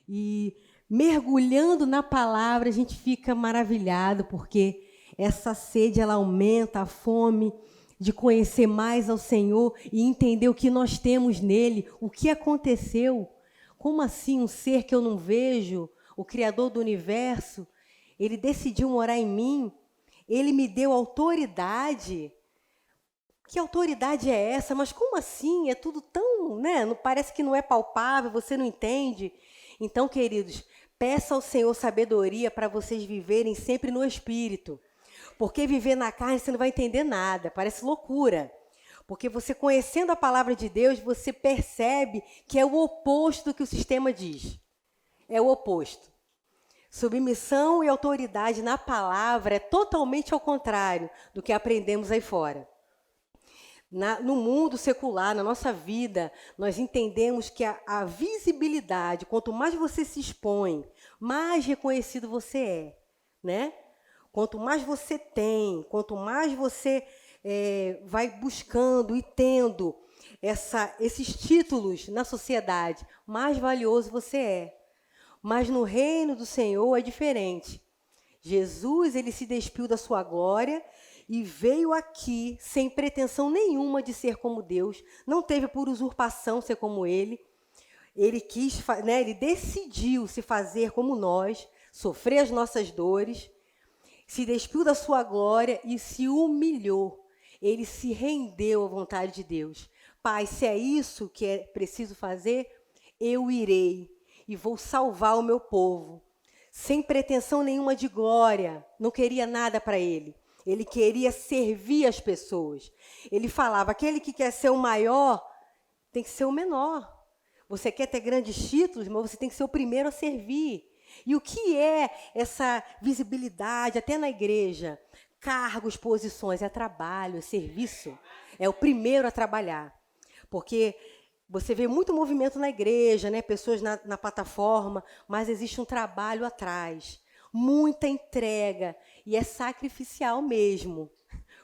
E mergulhando na palavra, a gente fica maravilhado, porque essa sede, ela aumenta a fome de conhecer mais ao Senhor e entender o que nós temos nele, o que aconteceu. Como assim um ser que eu não vejo, o Criador do universo, ele decidiu morar em mim, ele me deu autoridade. Que autoridade é essa? Mas como assim? É tudo tão, né? Não, parece que não é palpável, você não entende. Então, queridos, peça ao Senhor sabedoria para vocês viverem sempre no Espírito. Porque viver na carne você não vai entender nada, parece loucura. Porque você conhecendo a palavra de Deus, você percebe que é o oposto do que o sistema diz. É o oposto. Submissão e autoridade na palavra é totalmente ao contrário do que aprendemos aí fora. No mundo secular, na nossa vida, nós entendemos que a visibilidade, quanto mais você se expõe, mais reconhecido você é, né? Quanto mais você tem, quanto mais você vai buscando e tendo esses títulos na sociedade, mais valioso você é. Mas no reino do Senhor é diferente. Jesus, ele se despiu da sua glória e veio aqui sem pretensão nenhuma de ser como Deus, não teve por usurpação ser como ele. Ele quis, né, ele decidiu se fazer como nós, sofrer as nossas dores, se despiu da sua glória e se humilhou. Ele se rendeu à vontade de Deus. Pai, se é isso que é preciso fazer, eu irei e vou salvar o meu povo. Sem pretensão nenhuma de glória, não queria nada para ele. Ele queria servir as pessoas. Ele falava, aquele que quer ser o maior, tem que ser o menor. Você quer ter grandes títulos, mas você tem que ser o primeiro a servir. E o que é essa visibilidade, até na igreja? Cargos, posições, é trabalho, é serviço. É o primeiro a trabalhar. Porque você vê muito movimento na igreja, né? Pessoas na plataforma, mas existe um trabalho atrás. Muita entrega. E é sacrificial mesmo.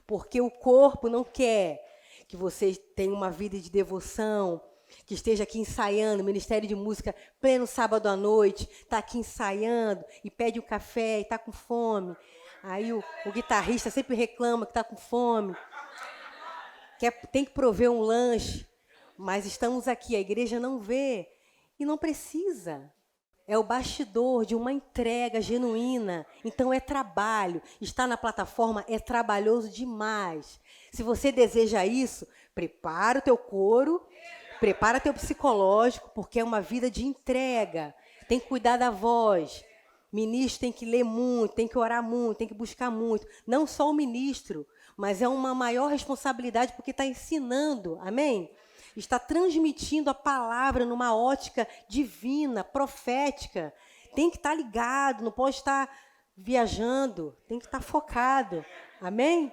Porque o corpo não quer que você tenha uma vida de devoção, que esteja aqui ensaiando, Ministério de Música, pleno sábado à noite, está aqui ensaiando e pede um café e está com fome. Aí o guitarrista sempre reclama que está com fome, tem que prover um lanche, mas estamos aqui, a igreja não vê e não precisa. É o bastidor de uma entrega genuína. Então é trabalho. Estar na plataforma é trabalhoso demais. Se você deseja isso, prepara o teu couro, prepara teu psicológico, porque é uma vida de entrega. Tem que cuidar da voz. Ministro tem que ler muito, tem que orar muito, tem que buscar muito. Não só o ministro, mas é uma maior responsabilidade porque está ensinando. Amém? Está transmitindo a palavra numa ótica divina, profética. Tem que estar ligado, não pode estar viajando, tem que estar focado. Amém?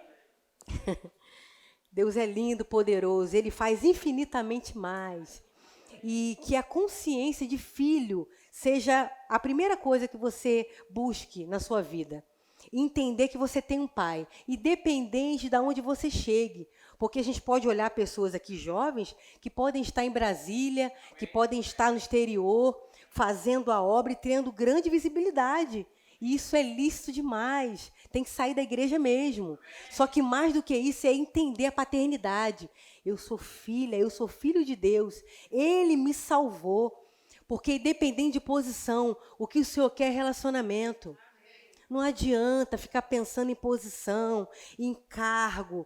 Deus é lindo, poderoso, ele faz infinitamente mais. E que a consciência de filho seja a primeira coisa que você busque na sua vida. Entender que você tem um pai, independente de onde você chegue. Porque a gente pode olhar pessoas aqui jovens que podem estar em Brasília, que podem estar no exterior, fazendo a obra e tendo grande visibilidade. E isso é lícito demais. Tem que sair da igreja mesmo. Só que mais do que isso é entender a paternidade. Eu sou filha, eu sou filho de Deus. Ele me salvou. Porque independente de posição, o que o Senhor quer é relacionamento. Não adianta ficar pensando em posição, em cargo.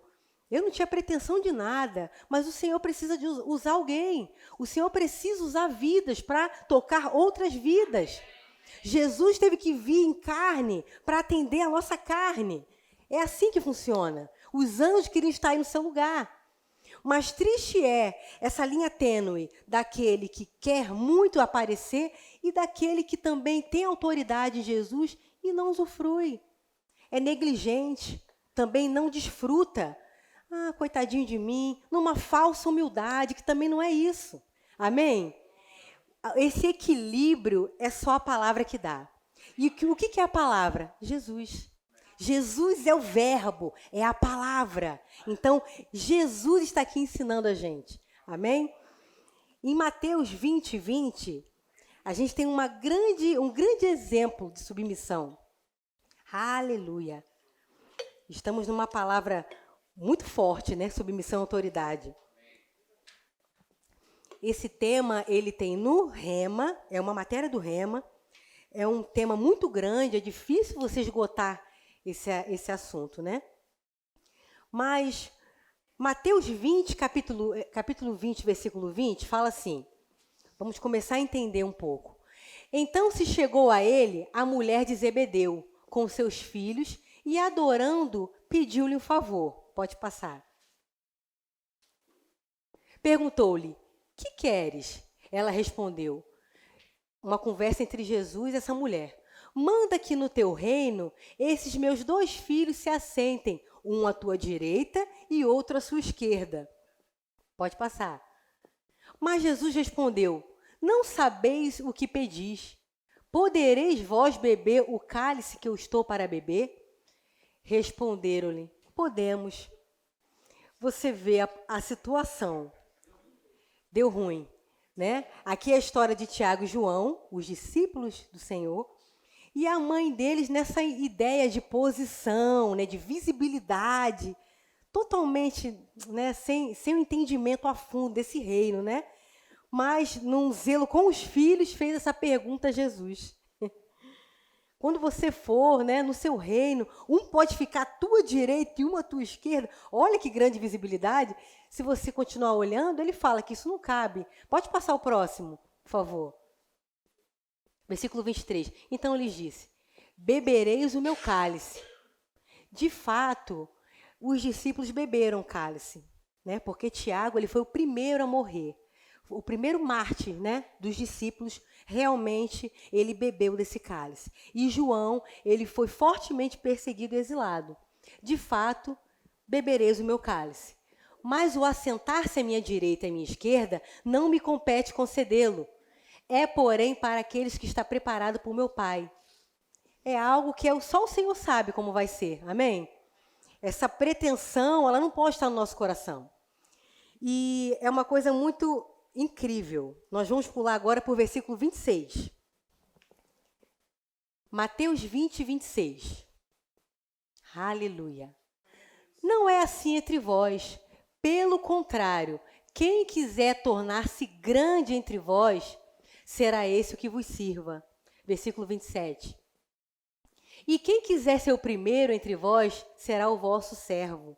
Eu não tinha pretensão de nada, mas o Senhor precisa de usar alguém. O Senhor precisa usar vidas para tocar outras vidas. Jesus teve que vir em carne para atender a nossa carne. É assim que funciona. Os anjos queriam estar aí no seu lugar. Mas triste é essa linha tênue daquele que quer muito aparecer e daquele que também tem autoridade em Jesus e não usufrui. É negligente, também não desfruta. Ah, coitadinho de mim, numa falsa humildade, que também não é isso. Amém? Esse equilíbrio é só a palavra que dá. E o que é a palavra? Jesus. Jesus é o verbo, é a palavra. Então, Jesus está aqui ensinando a gente. Amém? Em Mateus 20, a gente tem um grande exemplo de submissão. Aleluia. Estamos numa palavra muito forte, né? Submissão à autoridade. Esse tema, ele tem no Rema, é uma matéria do Rema, é um tema muito grande, é difícil você esgotar esse assunto, né? Mas Mateus 20, capítulo 20, versículo 20, fala assim, vamos começar a entender um pouco. Então se chegou a ele a mulher de Zebedeu, com seus filhos, e adorando, pediu-lhe um favor. Pode passar. Perguntou-lhe, que queres? Ela respondeu, uma conversa entre Jesus e essa mulher. Manda que no teu reino esses meus 2 filhos se assentem, um à tua direita e outro à sua esquerda. Pode passar. Mas Jesus respondeu, não sabeis o que pedis. Podereis vós beber o cálice que eu estou para beber? Responderam-lhe, podemos. Você vê a situação. Deu ruim, né? Aqui é a história de Tiago e João, os discípulos do Senhor, e a mãe deles nessa ideia de posição, né, de visibilidade, totalmente, né, sem o entendimento a fundo desse reino, né? Mas, num zelo com os filhos, fez essa pergunta a Jesus. Quando você for, né, no seu reino, um pode ficar à tua direita e uma à tua esquerda. Olha que grande visibilidade. Se você continuar olhando, ele fala que isso não cabe. Pode passar o próximo, por favor. Versículo 23. Então lhes disse, bebereis o meu cálice. De fato, os discípulos beberam o cálice, né? Porque Tiago ele foi o primeiro a morrer. O primeiro mártir, né, dos discípulos, realmente ele bebeu desse cálice. E João, ele foi fortemente perseguido e exilado. De fato, bebereis o meu cálice. Mas o assentar-se à minha direita e à minha esquerda não me compete concedê-lo. É, porém, para aqueles que está preparado por meu Pai. É algo que só o Senhor sabe como vai ser. Amém? Essa pretensão, ela não pode estar no nosso coração. E é uma coisa muito incrível. Nós vamos pular agora para o versículo 26. Mateus 20, 26. Aleluia. Não é assim entre vós. Pelo contrário, quem quiser tornar-se grande entre vós, será esse o que vos sirva. Versículo 27. E quem quiser ser o primeiro entre vós, será o vosso servo.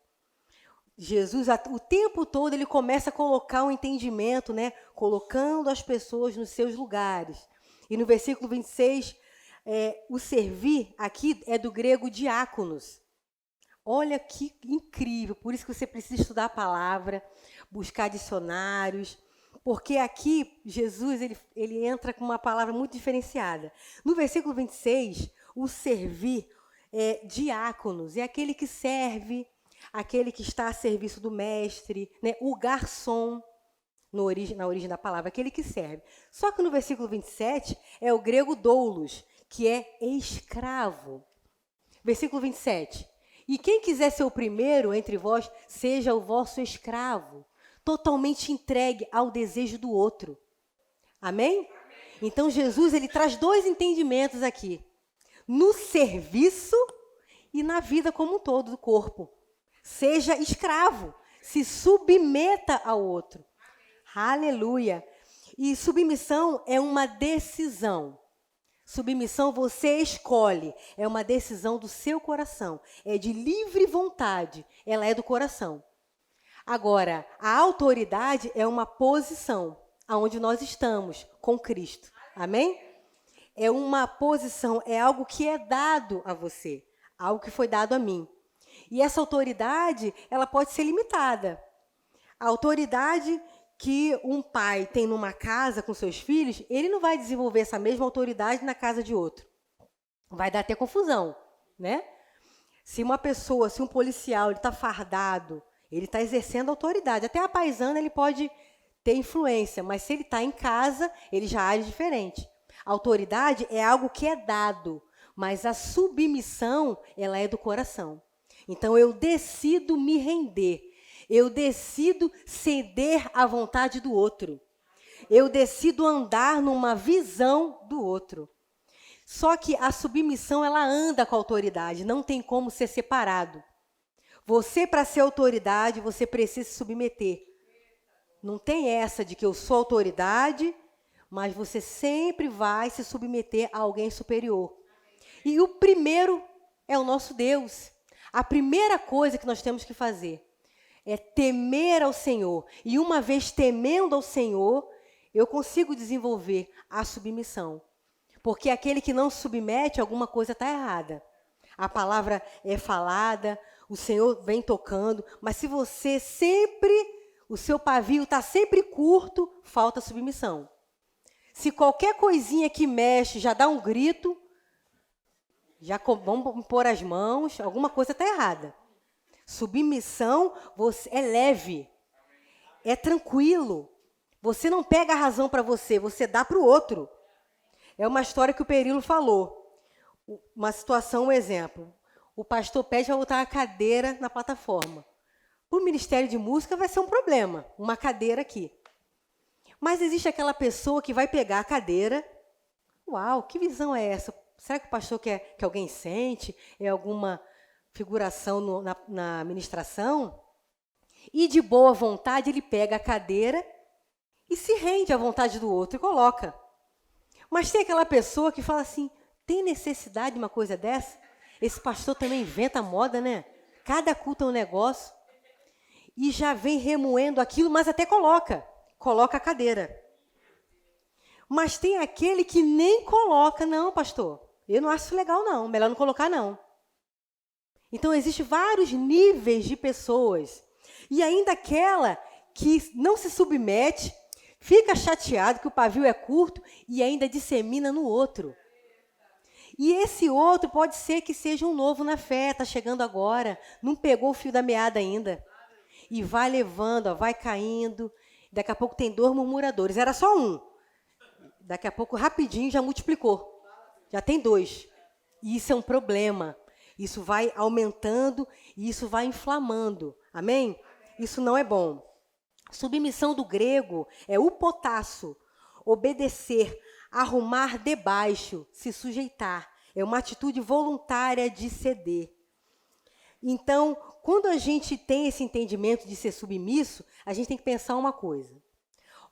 Jesus, o tempo todo, ele começa a colocar um entendimento, né? Colocando as pessoas nos seus lugares. E no versículo 26, o servir aqui é do grego diáconos. Olha que incrível, por isso que você precisa estudar a palavra, buscar dicionários, porque aqui Jesus ele entra com uma palavra muito diferenciada. No versículo 26, o servir é diáconos, é aquele que serve, aquele que está a serviço do mestre, né? O garçom, na origem da palavra, aquele que serve. Só que no versículo 27 é o grego doulos, que é escravo. Versículo 27. E quem quiser ser o primeiro entre vós, seja o vosso escravo, totalmente entregue ao desejo do outro. Amém? Então Jesus ele traz 2 entendimentos aqui. No serviço e na vida como um todo do corpo. Seja escravo, se submeta ao outro. Aleluia. E submissão é uma decisão. Submissão você escolhe, é uma decisão do seu coração, é de livre vontade, ela é do coração. Agora, a autoridade é uma posição, aonde nós estamos com Cristo. Amém? É uma posição, é algo que é dado a você, algo que foi dado a mim. E essa autoridade, ela pode ser limitada. A autoridade que um pai tem numa casa com seus filhos, ele não vai desenvolver essa mesma autoridade na casa de outro. Vai dar até confusão, né? Se um policial está fardado, ele está exercendo autoridade. Até a paisana ele pode ter influência, mas se ele está em casa, ele já age diferente. A autoridade é algo que é dado, mas a submissão, ela é do coração. Então, eu decido me render. Eu decido ceder à vontade do outro. Eu decido andar numa visão do outro. Só que a submissão, ela anda com a autoridade, não tem como ser separado. Você, para ser autoridade, você precisa se submeter. Não tem essa de que eu sou autoridade, mas você sempre vai se submeter a alguém superior. E o primeiro é o nosso Deus. A primeira coisa que nós temos que fazer é temer ao Senhor. E uma vez temendo ao Senhor, eu consigo desenvolver a submissão. Porque aquele que não se submete, alguma coisa está errada. A palavra é falada, o Senhor vem tocando, mas se você sempre, o seu pavio está sempre curto, falta submissão. Se qualquer coisinha que mexe já dá um grito, já vamos pôr as mãos, alguma coisa está errada. Submissão é leve, é tranquilo. Você não pega a razão para você, você dá para o outro. É uma história que o Perilo falou. Uma situação, um exemplo. O pastor pede para botar uma cadeira na plataforma. Para o Ministério de Música vai ser um problema, uma cadeira aqui. Mas existe aquela pessoa que vai pegar a cadeira. Uau, que visão é essa? Será que o pastor quer que alguém sente? É alguma figuração na ministração? E de boa vontade ele pega a cadeira e se rende à vontade do outro e coloca. Mas tem aquela pessoa que fala assim, tem necessidade de uma coisa dessa? Esse pastor também inventa moda, né? Cada culto é um negócio. E já vem remoendo aquilo, mas até coloca a cadeira. Mas tem aquele que nem coloca, não, pastor. Eu não acho legal, não. Melhor não colocar, não. Então, existem vários níveis de pessoas. E ainda aquela que não se submete, fica chateado que o pavio é curto e ainda dissemina no outro. E esse outro pode ser que seja um novo na fé, está chegando agora, não pegou o fio da meada ainda. E vai levando, vai caindo. Daqui a pouco tem 2 murmuradores. Era só um. Daqui a pouco, rapidinho, já multiplicou. Já tem 2. E isso é um problema. Isso vai aumentando e isso vai inflamando. Amém? Isso não é bom. Submissão do grego é upotasso, obedecer, arrumar debaixo, se sujeitar. É uma atitude voluntária de ceder. Então, quando a gente tem esse entendimento de ser submisso, a gente tem que pensar uma coisa.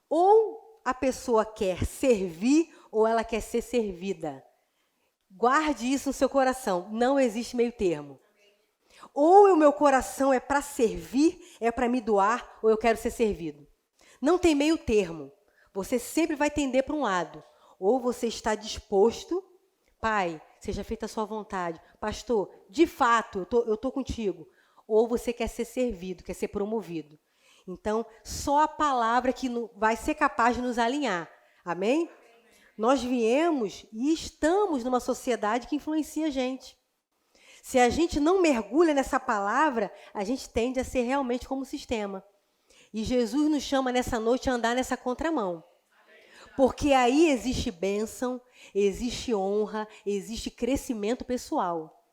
Ou a pessoa quer servir ou ela quer ser servida. Guarde isso no seu coração. Não existe meio termo. Ou o meu coração é para servir, é para me doar, ou eu quero ser servido. Não tem meio termo. Você sempre vai tender para um lado. Ou você está disposto, Pai, seja feita a sua vontade. Pastor, de fato, eu estou contigo. Ou você quer ser servido, quer ser promovido. Então, só a palavra que vai ser capaz de nos alinhar. Amém? Nós viemos e estamos numa sociedade que influencia a gente. Se a gente não mergulha nessa palavra, a gente tende a ser realmente como sistema. E Jesus nos chama nessa noite a andar nessa contramão. Porque aí existe bênção, existe honra, existe crescimento pessoal.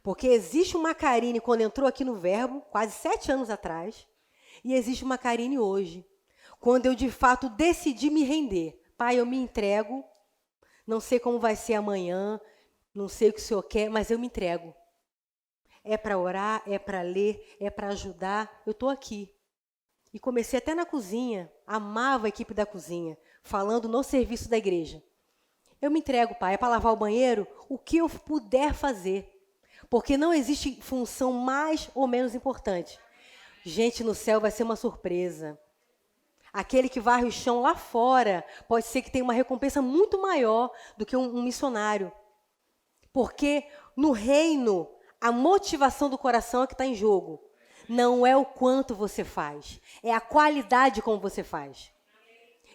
Porque existe uma Karine quando entrou aqui no Verbo, quase 7 anos atrás, e existe uma Karine hoje, quando eu de fato decidi me render. Pai, eu me entrego, não sei como vai ser amanhã, não sei o que o Senhor quer, mas eu me entrego. É para orar, é para ler, é para ajudar, eu estou aqui. E comecei até na cozinha, amava a equipe da cozinha, falando no serviço da igreja. Eu me entrego, Pai, é para lavar o banheiro, o que eu puder fazer. Porque não existe função mais ou menos importante. Gente, no céu vai ser uma surpresa. Aquele que varre o chão lá fora, pode ser que tenha uma recompensa muito maior do que um missionário. Porque no reino, a motivação do coração é que está em jogo. Não é o quanto você faz, é a qualidade como você faz.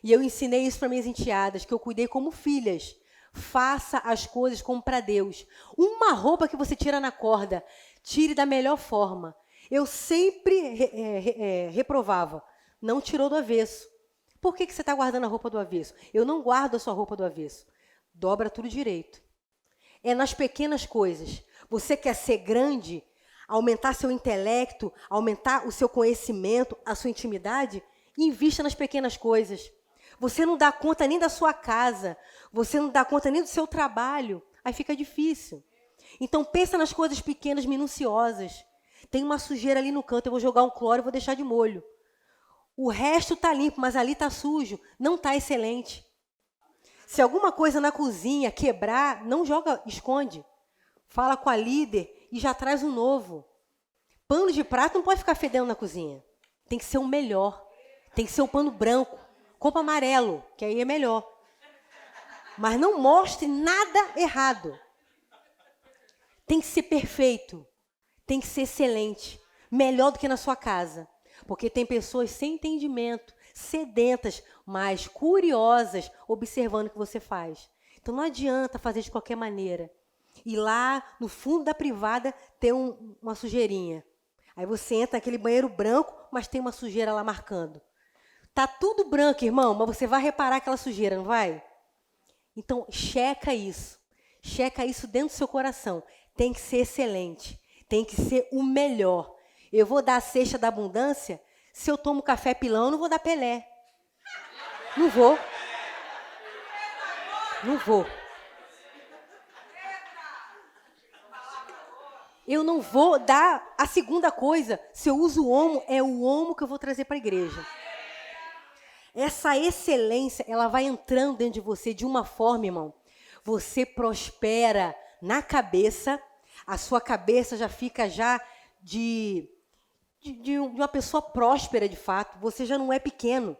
E eu ensinei isso para minhas enteadas, que eu cuidei como filhas. Faça as coisas como para Deus. Uma roupa que você tira na corda, tire da melhor forma. Eu sempre reprovava. Não tirou do avesso. Por que você está guardando a roupa do avesso? Eu não guardo a sua roupa do avesso. Dobra tudo direito. É nas pequenas coisas. Você quer ser grande, aumentar seu intelecto, aumentar o seu conhecimento, a sua intimidade? Invista nas pequenas coisas. Você não dá conta nem da sua casa. Você não dá conta nem do seu trabalho. Aí fica difícil. Então, pensa nas coisas pequenas, minuciosas. Tem uma sujeira ali no canto, eu vou jogar um cloro e vou deixar de molho. O resto está limpo, mas ali está sujo. Não está excelente. Se alguma coisa na cozinha quebrar, não joga, esconde. Fala com a líder e já traz um novo. Pano de prato não pode ficar fedendo na cozinha. Tem que ser o melhor. Tem que ser o pano branco. Compra amarelo, que aí é melhor. Mas não mostre nada errado. Tem que ser perfeito. Tem que ser excelente. Melhor do que na sua casa. Porque tem pessoas sem entendimento, sedentas, mas curiosas, observando o que você faz. Então não adianta fazer de qualquer maneira. E lá no fundo da privada tem uma sujeirinha. Aí você entra naquele banheiro branco, mas tem uma sujeira lá marcando. Tá tudo branco, irmão, mas você vai reparar aquela sujeira, não vai? Então, checa isso. Checa isso dentro do seu coração. Tem que ser excelente. Tem que ser o melhor. Eu vou dar a cesta da abundância, se eu tomo café pilão, eu não vou dar Pelé. Não vou. Não vou. Eu não vou dar a segunda coisa. Se eu uso o homo, é o homo que eu vou trazer para a igreja. Essa excelência, ela vai entrando dentro de você de uma forma, irmão. Você prospera na cabeça, a sua cabeça já fica já de uma pessoa próspera de fato. Você já não é pequeno.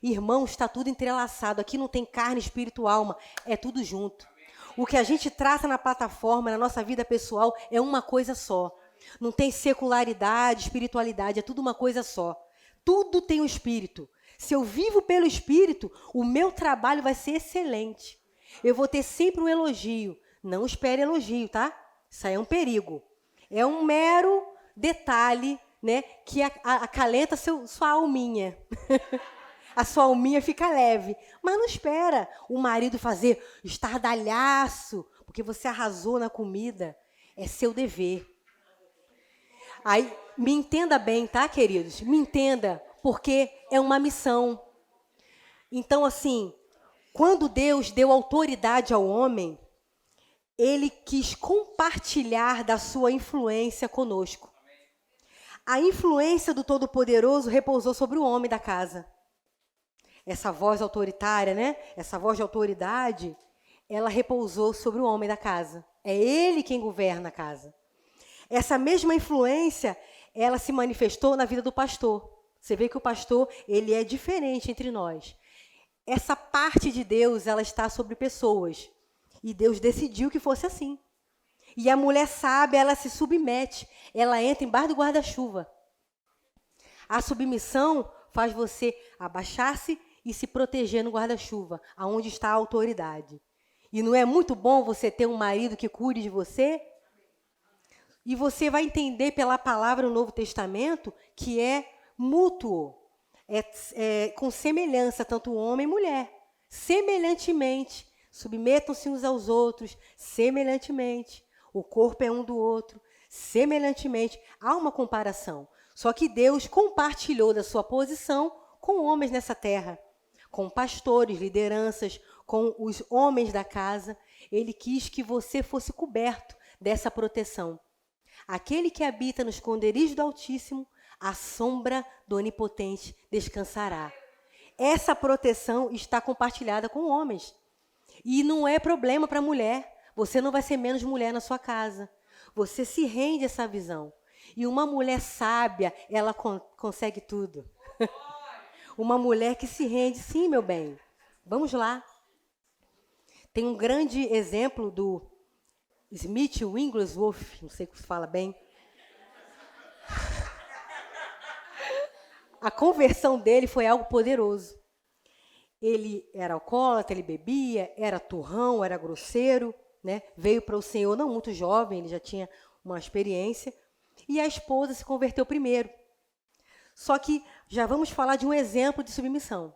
Irmão, está tudo entrelaçado. Aqui não tem carne, espírito, alma. É tudo junto. O que a gente trata na plataforma, na nossa vida pessoal, é uma coisa só. Não tem secularidade, espiritualidade, é tudo uma coisa só. Tudo tem o Espírito. Se eu vivo pelo Espírito, o meu trabalho vai ser excelente. Eu vou ter sempre um elogio. Não espere elogio, tá? Isso aí é um perigo. É um mero detalhe, né, que acalenta sua alminha. A sua alminha fica leve. Mas não espera o marido fazer estardalhaço, porque você arrasou na comida. É seu dever. Aí, me entenda bem, tá, queridos? Me entenda, porque é uma missão. Então, assim, quando Deus deu autoridade ao homem, ele quis compartilhar da sua influência conosco. A influência do Todo-Poderoso repousou sobre o homem da casa. Essa voz autoritária, né? Essa voz de autoridade, ela repousou sobre o homem da casa. É ele quem governa a casa. Essa mesma influência, ela se manifestou na vida do pastor. Você vê que o pastor, ele é diferente entre nós. Essa parte de Deus, ela está sobre pessoas. E Deus decidiu que fosse assim. E a mulher sábia, ela se submete. Ela entra embaixo do guarda-chuva. A submissão faz você abaixar-se e se proteger no guarda-chuva, aonde está a autoridade. E não é muito bom você ter um marido que cuide de você? E você vai entender pela palavra no Novo Testamento que é mútuo, com semelhança, tanto homem e mulher. Semelhantemente, submetam-se uns aos outros, semelhantemente. O corpo é um do outro, semelhantemente. Há uma comparação. Só que Deus compartilhou da sua posição com homens nessa terra, com pastores, lideranças, com os homens da casa. Ele quis que você fosse coberto dessa proteção. Aquele que habita no esconderijo do Altíssimo, a sombra do Onipotente descansará. Essa proteção está compartilhada com homens. E não é problema para a mulher. Você não vai ser menos mulher na sua casa. Você se rende a essa visão. E uma mulher sábia, ela consegue tudo. Uma mulher que se rende, sim, meu bem. Vamos lá. Tem um grande exemplo do Smith Wigglesworth, não sei como se fala bem. A conversão dele foi algo poderoso. Ele era alcoólatra, ele bebia, era turrão, era grosseiro, né? Veio para o Senhor não muito jovem, ele já tinha uma experiência. E a esposa se converteu primeiro. Só que já vamos falar de um exemplo de submissão.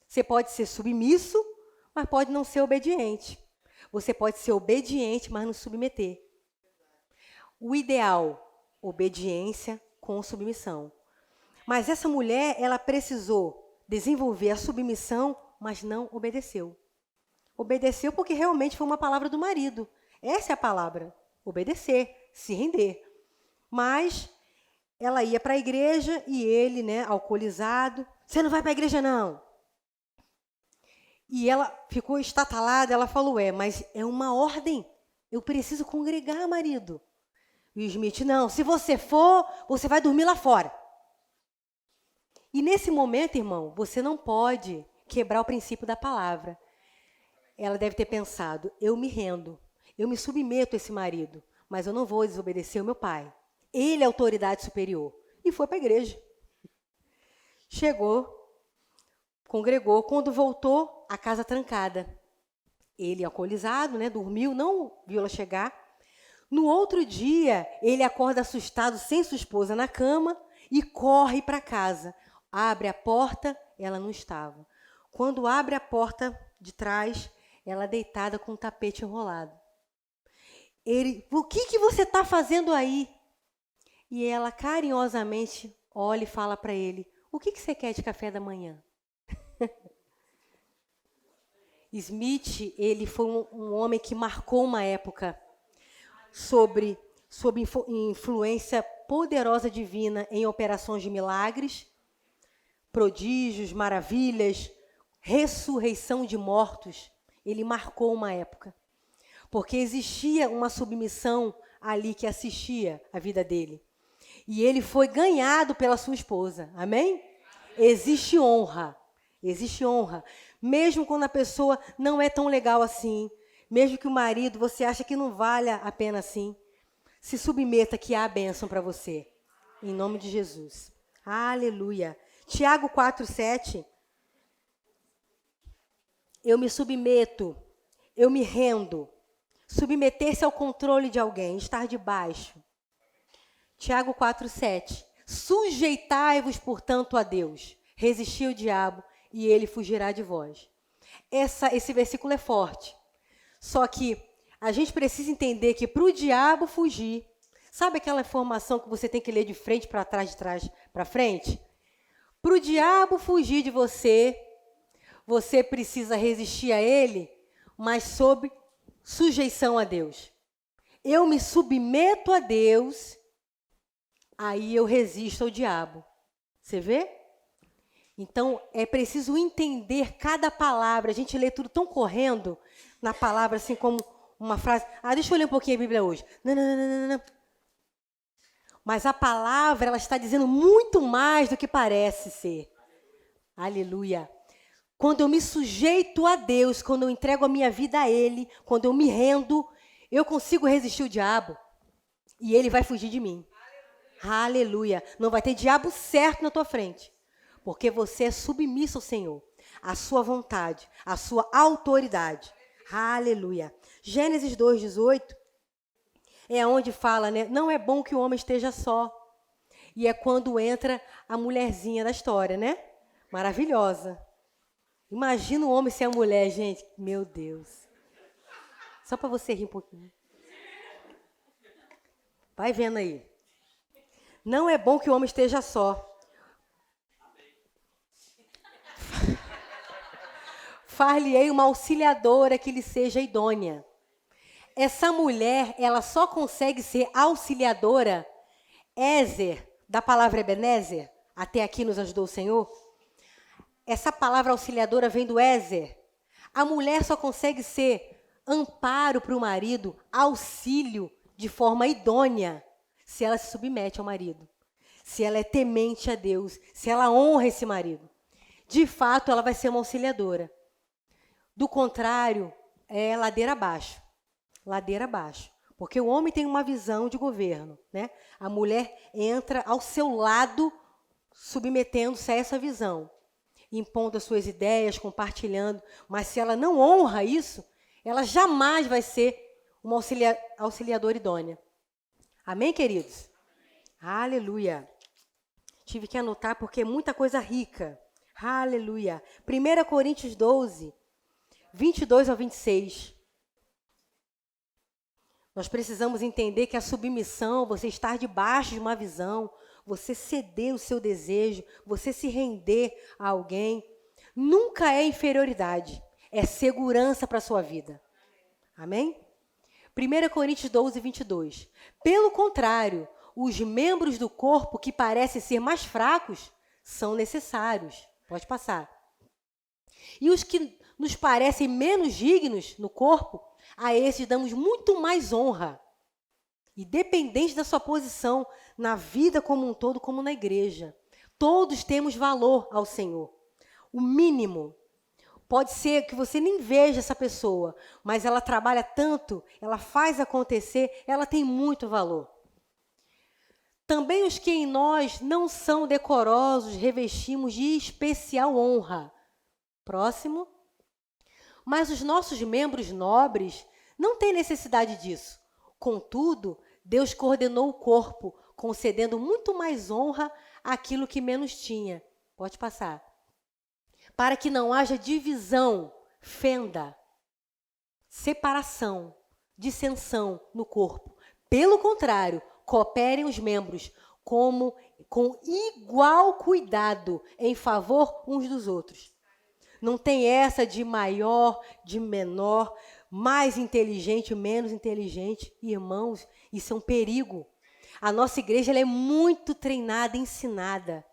Você pode ser submisso, mas pode não ser obediente. Você pode ser obediente, mas não submeter. O ideal, obediência com submissão. Mas essa mulher, ela precisou desenvolver a submissão mas não obedeceu. Obedeceu porque realmente foi uma palavra do marido. Essa é a palavra, obedecer, se render. Mas ela ia para a igreja e ele, né, alcoolizado, você não vai para a igreja não. E ela ficou estatalada, ela falou, mas é uma ordem, eu preciso congregar, marido. E o Smith, não, se você for, você vai dormir lá fora. E nesse momento, irmão, você não pode quebrar o princípio da palavra. Ela deve ter pensado, eu me rendo, eu me submeto a esse marido, mas eu não vou desobedecer o meu pai. Ele é a autoridade superior. E foi para a igreja. Chegou, congregou, quando voltou, a casa trancada. Ele, alcoolizado, né, dormiu, não viu ela chegar. No outro dia, ele acorda assustado, sem sua esposa na cama, e corre para casa. Abre a porta, ela não estava. Quando abre a porta de trás, ela deitada com o tapete enrolado. Ele, o que você está fazendo aí? E ela carinhosamente olha e fala para ele, o que você quer de café da manhã? Smith, ele foi um homem que marcou uma época sob influência poderosa divina em operações de milagres, prodígios, maravilhas, ressurreição de mortos. Ele marcou uma época, porque existia uma submissão ali que assistia a vida dele. E ele foi ganhado pela sua esposa, amém? Existe honra, mesmo quando a pessoa não é tão legal assim, mesmo que o marido, você acha que não vale a pena assim, se submeta que há a bênção para você, em nome de Jesus. Aleluia. Tiago 4:7, eu me submeto, eu me rendo. Submeter-se ao controle de alguém, estar debaixo. Tiago 4:7, sujeitai-vos, portanto, a Deus, resisti ao diabo e ele fugirá de vós. Esse versículo é forte, só que a gente precisa entender que para o diabo fugir, sabe aquela informação que você tem que ler de frente para trás, de trás para frente? Para o diabo fugir de você, você precisa resistir a ele, mas sob sujeição a Deus. Eu me submeto a Deus, aí eu resisto ao diabo. Você vê? Então, é preciso entender cada palavra. A gente lê tudo tão correndo na palavra, assim como uma frase. Deixa eu ler um pouquinho a Bíblia hoje. Não. Mas a palavra, ela está dizendo muito mais do que parece ser. Aleluia. Quando eu me sujeito a Deus, quando eu entrego a minha vida a Ele, quando eu me rendo, eu consigo resistir o diabo. E ele vai fugir de mim. Aleluia. Não vai ter diabo certo na tua frente. Porque você é submisso ao Senhor. A sua vontade, a sua autoridade. Aleluia. Gênesis 2:18 é onde fala, né? Não é bom que o homem esteja só. E é quando entra a mulherzinha da história, né? Maravilhosa. Imagina o homem sem a mulher, gente. Meu Deus. Só para você rir um pouquinho. Vai vendo aí. Não é bom que o homem esteja só. Far-lhe-ei uma auxiliadora que lhe seja idônea. Essa mulher, ela só consegue ser auxiliadora, Ézer, da palavra Ebenezer, até aqui nos ajudou o Senhor. Essa palavra auxiliadora vem do Ézer. A mulher só consegue ser amparo para o marido, auxílio de forma idônea, se ela se submete ao marido, se ela é temente a Deus, se ela honra esse marido. De fato, ela vai ser uma auxiliadora. Do contrário, é ladeira abaixo. Ladeira abaixo. Porque o homem tem uma visão de governo, né? A mulher entra ao seu lado, submetendo-se a essa visão, impondo as suas ideias, compartilhando. Mas se ela não honra isso, ela jamais vai ser uma auxiliadora idônea. Amém, queridos? Aleluia. Tive que anotar porque é muita coisa rica. Aleluia. 1 Coríntios 12, 22 ao 26. Nós precisamos entender que a submissão, você estar debaixo de uma visão, você ceder o seu desejo, você se render a alguém, Nunca é inferioridade, é segurança para a sua vida. Amém? 1 Coríntios 12, 22. Pelo contrário, os membros do corpo que parecem ser mais fracos são necessários. Pode passar. E os que nos parecem menos dignos no corpo, a esses damos muito mais honra. Independente da sua posição na vida como um todo, como na igreja. Todos temos valor ao Senhor. O mínimo. Pode ser que você nem veja essa pessoa, mas ela trabalha tanto, ela faz acontecer, ela tem muito valor. Também os que em nós não são decorosos revestimos de especial honra. Próximo. Mas os nossos membros nobres não têm necessidade disso. Contudo, Deus coordenou o corpo, concedendo muito mais honra àquilo que menos tinha. Pode passar. Para que não haja divisão, fenda, separação, dissensão no corpo. Pelo contrário, cooperem os membros com igual cuidado em favor uns dos outros. Não tem essa de maior, de menor, mais inteligente, menos inteligente. Irmãos, isso é um perigo. A nossa igreja ela é muito treinada, ensinada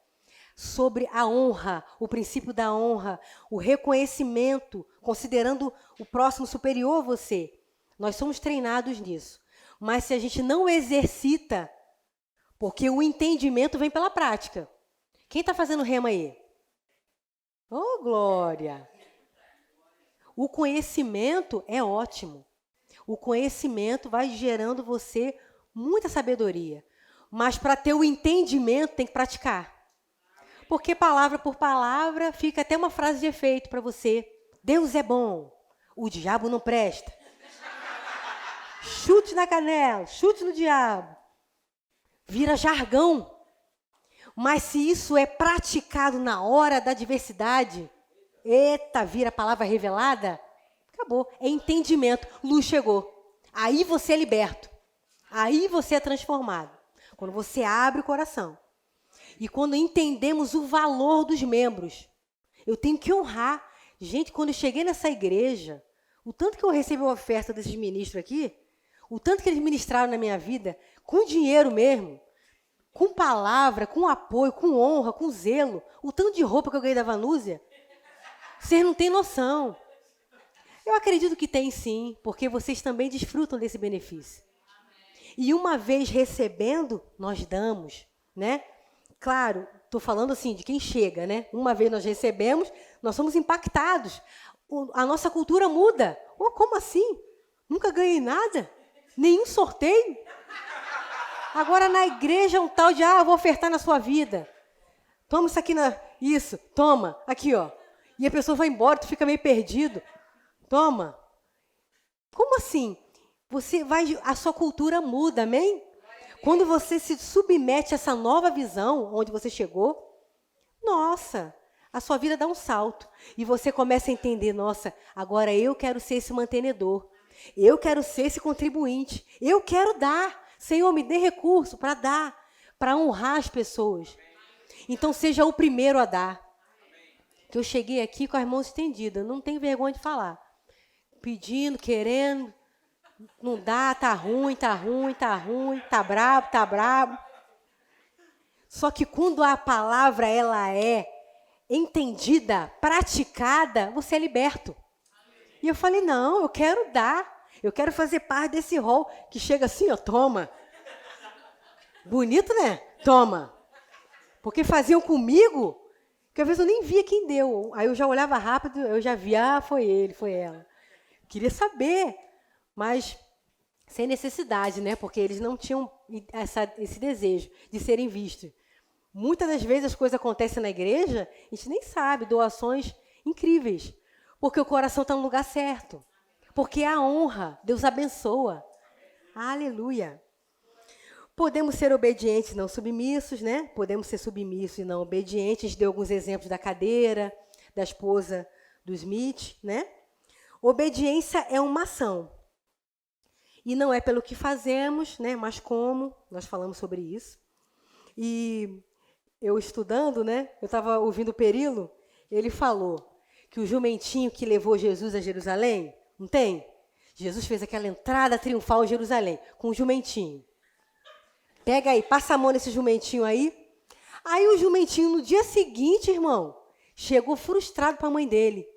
sobre a honra, o princípio da honra, o reconhecimento, considerando o próximo superior a você. Nós somos treinados nisso. Mas se a gente não exercita, porque o entendimento vem pela prática. Quem está fazendo rema aí? Oh, glória! O conhecimento é ótimo. O conhecimento vai gerando você muita sabedoria. Mas para ter o entendimento tem que praticar. Porque palavra por palavra fica até uma frase de efeito para você. Deus é bom, o diabo não presta. Chute na canela, chute no diabo. Vira jargão. Mas se isso é praticado na hora da adversidade, eita, vira palavra revelada, acabou. É entendimento, luz chegou. Aí você é liberto. Aí você é transformado. Quando você abre o coração. E quando entendemos o valor dos membros. Eu tenho que honrar. Gente, quando eu cheguei nessa igreja, o tanto que eu recebi a oferta desses ministros aqui, o tanto que eles ministraram na minha vida, com dinheiro mesmo, com palavra, com apoio, com honra, com zelo, o tanto de roupa que eu ganhei da Vanúzia, vocês não têm noção. Eu acredito que tem sim, porque vocês também desfrutam desse benefício. E uma vez recebendo, nós damos, né? Claro, estou falando assim de quem chega, né? Uma vez nós recebemos, nós somos impactados. A nossa cultura muda. Oh, como assim? Nunca ganhei nada? Nenhum sorteio? Agora na igreja é um tal de, eu vou ofertar na sua vida. Toma isso aqui, isso, toma, aqui, ó. E a pessoa vai embora, tu fica meio perdido. Toma. Como assim? A sua cultura muda, amém? Quando você se submete a essa nova visão, onde você chegou, nossa, a sua vida dá um salto. E você começa a entender, nossa, agora eu quero ser esse mantenedor. Eu quero ser esse contribuinte. Eu quero dar. Senhor, me dê recurso para dar, para honrar as pessoas. Então, seja o primeiro a dar. Que eu cheguei aqui com as mãos estendidas, não tenho vergonha de falar. Pedindo, querendo, não dá, tá ruim, tá brabo. Só que quando a palavra ela é entendida, praticada, você é liberto. E eu falei, não, eu quero dar. Eu quero fazer parte desse rol que chega assim, ó, toma. Bonito, né? Toma. Porque faziam comigo, que às vezes eu nem via quem deu. Aí eu já olhava rápido, eu já via, foi ele, foi ela. Queria saber, mas sem necessidade, né? Porque eles não tinham esse desejo de serem vistos. Muitas das vezes as coisas acontecem na igreja, a gente nem sabe, doações incríveis. Porque o coração está no lugar certo. Porque é a honra, Deus abençoa. Aleluia. Podemos ser obedientes e não submissos, né? Podemos ser submissos e não obedientes. A gente deu alguns exemplos da cadeira, da esposa do Smith, né? Obediência é uma ação. E não é pelo que fazemos, né? Mas como, nós falamos sobre isso. E eu estudando, né? Eu estava ouvindo o Perilo, Ele falou que o jumentinho que levou Jesus a Jerusalém, não tem? Jesus fez aquela entrada triunfal em Jerusalém com o jumentinho. Pega aí, passa a mão nesse jumentinho aí. Aí o jumentinho, no dia seguinte, irmão, chegou frustrado para a mãe dele.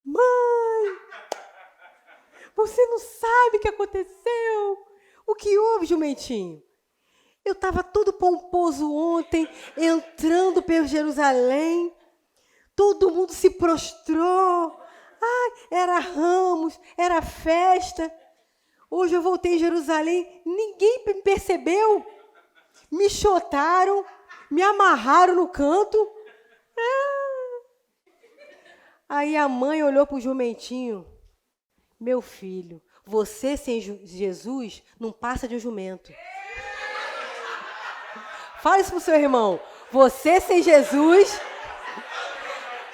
Mãe, você não sabe o que aconteceu. O que houve, jumentinho? Eu estava todo pomposo ontem, entrando pelo Jerusalém. Todo mundo se prostrou. Ai, era ramos, era festa. Hoje eu voltei em Jerusalém, ninguém me percebeu. Me chotaram, me amarraram no canto. Aí a mãe olhou para o jumentinho. Meu filho, você sem Jesus não passa de um jumento. Fala isso pro seu irmão. Você sem Jesus...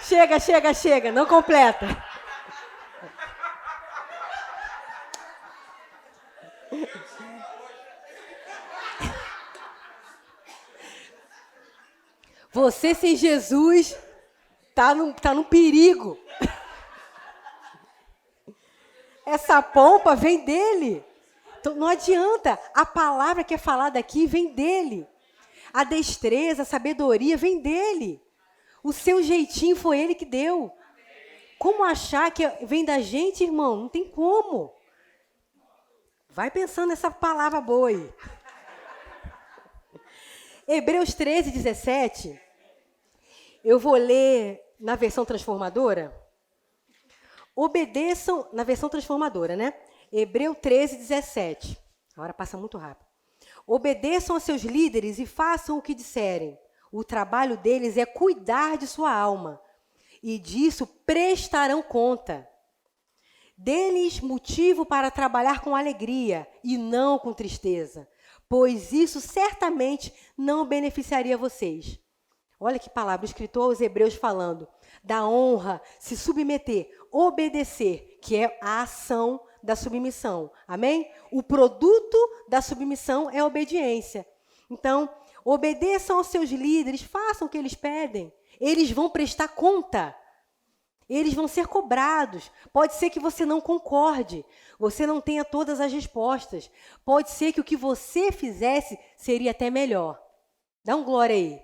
Chega, não completa. Você sem Jesus tá no perigo. Essa pompa vem dele. Então, não adianta. A palavra que é falada aqui vem dele. A destreza, a sabedoria vem dele. O seu jeitinho foi ele que deu. Como achar que vem da gente, irmão? Não tem como. Vai pensando nessa palavra boa aí. Hebreus 13, 17. Eu vou ler na versão transformadora. Obedeçam, na versão transformadora, né? Hebreus 13, 17. A hora passa muito rápido. Obedeçam a seus líderes e façam o que disserem. O trabalho deles é cuidar de sua alma. E disso prestarão conta. Dê-lhes motivo para trabalhar com alegria e não com tristeza, pois isso certamente não beneficiaria vocês. Olha que palavra, o escritor aos Hebreus falando da honra, se submeter, obedecer, que é a ação da submissão. Amém? O produto da submissão é a obediência. Então, obedeçam aos seus líderes, façam o que eles pedem. Eles vão prestar conta. Eles vão ser cobrados. Pode ser que você não concorde, você não tenha todas as respostas. Pode ser que o que você fizesse seria até melhor. Dá um glória aí.